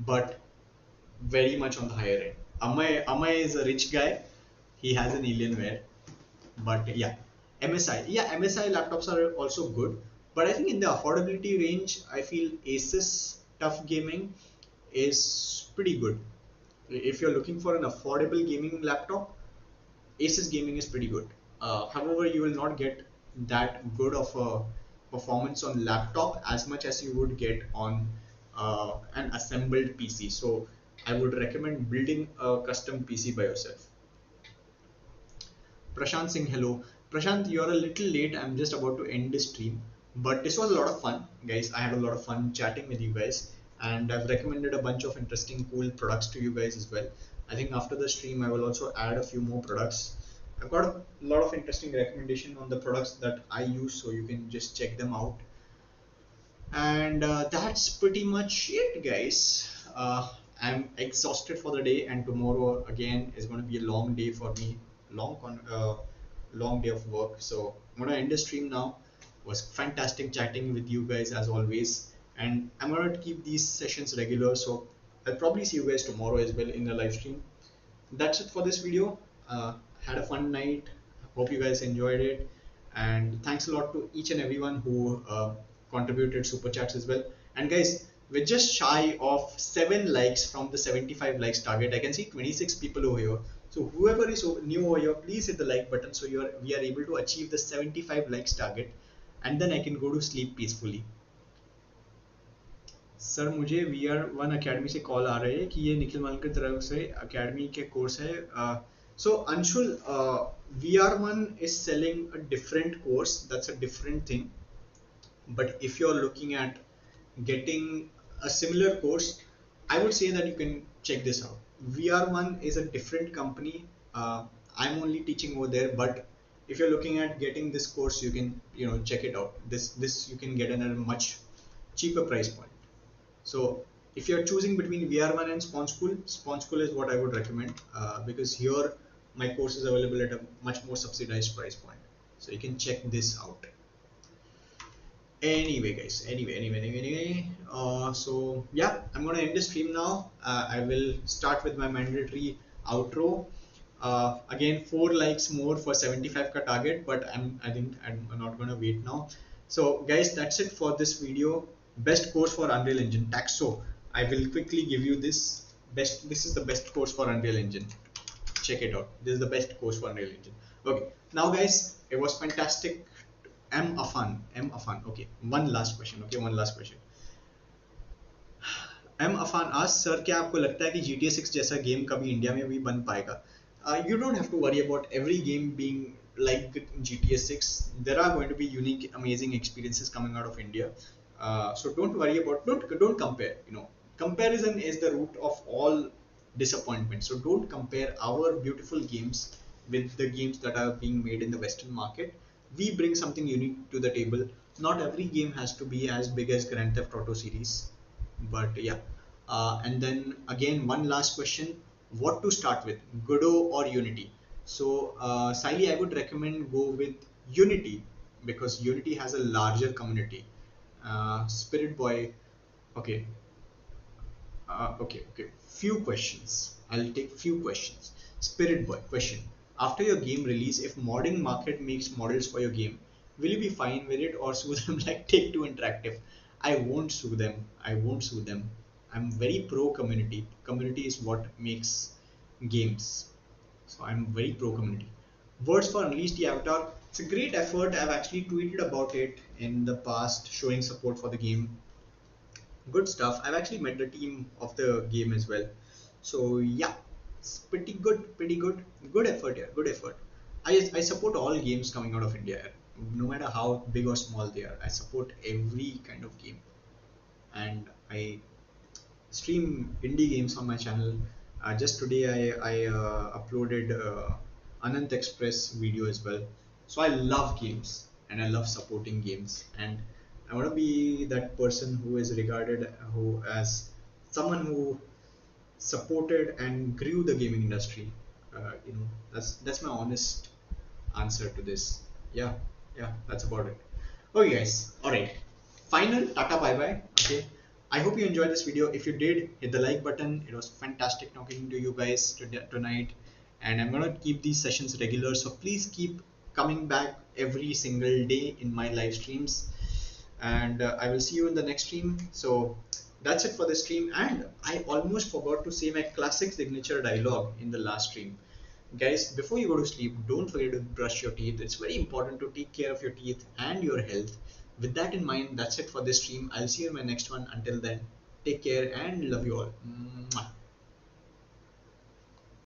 but very much on the higher end. Amay is a rich guy. He has an Alienware, but yeah, MSI laptops are also good. But I think in the affordability range, I feel Asus Tough Gaming is pretty good. If you're looking for an affordable gaming laptop, Asus Gaming is pretty good. However, you will not get that good of a performance on laptop as much as you would get on an assembled PC. So I would recommend building a custom PC by yourself. Prashant Singh, hello. Prashant, you're a little late. I'm just about to end the stream. But this was a lot of fun, guys. I had a lot of fun chatting with you guys. And I've recommended a bunch of interesting, cool products to you guys as well. I think after the stream, I will also add a few more products. I've got a lot of interesting recommendation on the products that I use, so you can just check them out. And that's pretty much it, guys. I'm exhausted for the day, and tomorrow again is going to be a long day for me. Long day of work. So I'm going to end the stream now. It was fantastic chatting with you guys as always, and I'm going to keep these sessions regular. So I'll probably see you guys tomorrow as well in the live stream. That's it for this video. Had a fun night. Hope you guys enjoyed it, and thanks a lot to each and everyone who contributed super chats as well. And guys, we're just shy of 7 likes from the 75 likes target. I can see 26 people over here. So whoever is new over here, please hit the like button so we are able to achieve the 75 likes target, and then I can go to sleep peacefully. Sir मुझे VR1 academy से call आ रही है कि ये निखिल मालनकर तरफ से academy के course है. So Anshul, VR1 is selling a different course. That's a different thing. But if you're looking at getting a similar course, I would say that you can check this out. VR1 is a different company. I'm only teaching over there, but if you're looking at getting this course, you can check it out. This you can get at a much cheaper price point. So if you're choosing between VR1 and Spawn School is what I would recommend, because here my course is available at a much more subsidized price point. So you can check this out. Anyway guys, anyway, so yeah, I'm gonna end the stream now. I will start with my mandatory outro. Again, 4 likes more for 75 ka target, but I think I'm not gonna wait now. So guys, that's it for this video. Best course for Unreal Engine, Taxo. I will quickly give you this is the best course for Unreal Engine. Check it out. This is the best course for Unreal Engine. Okay, now guys, it was fantastic. M Afan. Okay, one last question. M Afan asks, sir, क्या आपको लगता है कि GTA 6 जैसा game कभी India में भी बन पाएगा? You don't have to worry about every game being like GTA 6. There are going to be unique, amazing experiences coming out of India. So don't worry about, don't compare. Comparison is the root of all disappointment. So don't compare our beautiful games with the games that are being made in the Western market. We bring something unique to the table. Not every game has to be as big as Grand Theft Auto series, but yeah. And then again, one last question: what to start with, Godot or Unity? So Siley, I would recommend go with Unity because Unity has a larger community. Spirit Boy, okay. Okay. Few questions. I'll take few questions. Spirit Boy, question: after your game release, if modding market makes models for your game, will you be fine with it or sue them like Take-Two Interactive? I won't sue them. I'm very pro community. Community is what makes games. So I'm very pro community. Words for Unleash the Avatar. It's a great effort. I've actually tweeted about it in the past, showing support for the game. Good stuff. I've actually met the team of the game as well. So yeah, it's pretty good. Good effort here. Good effort. I support all games coming out of India, no matter how big or small they are. I support every kind of game, and I stream indie games on my channel. Just today I uploaded Anant Express video as well. So I love games and I love supporting games, and I want to be that person who is regarded as someone who supported and grew the gaming industry. That's my honest answer to this. Yeah, that's about it. Okay guys, alright, final tata bye bye. Okay, I hope you enjoyed this video. If you did, hit the like button. It was fantastic talking to you guys tonight, and I'm gonna keep these sessions regular, so please keep coming back every single day in my live streams, and I will see you in the next stream. So that's it for the stream, and I almost forgot to say my classic signature dialogue in the last stream. Guys, before you go to sleep, don't forget to brush your teeth. It's very important to take care of your teeth and your health. With that in mind, that's it for this stream. I'll see you in my next one. Until then, take care and love you all. Mwah.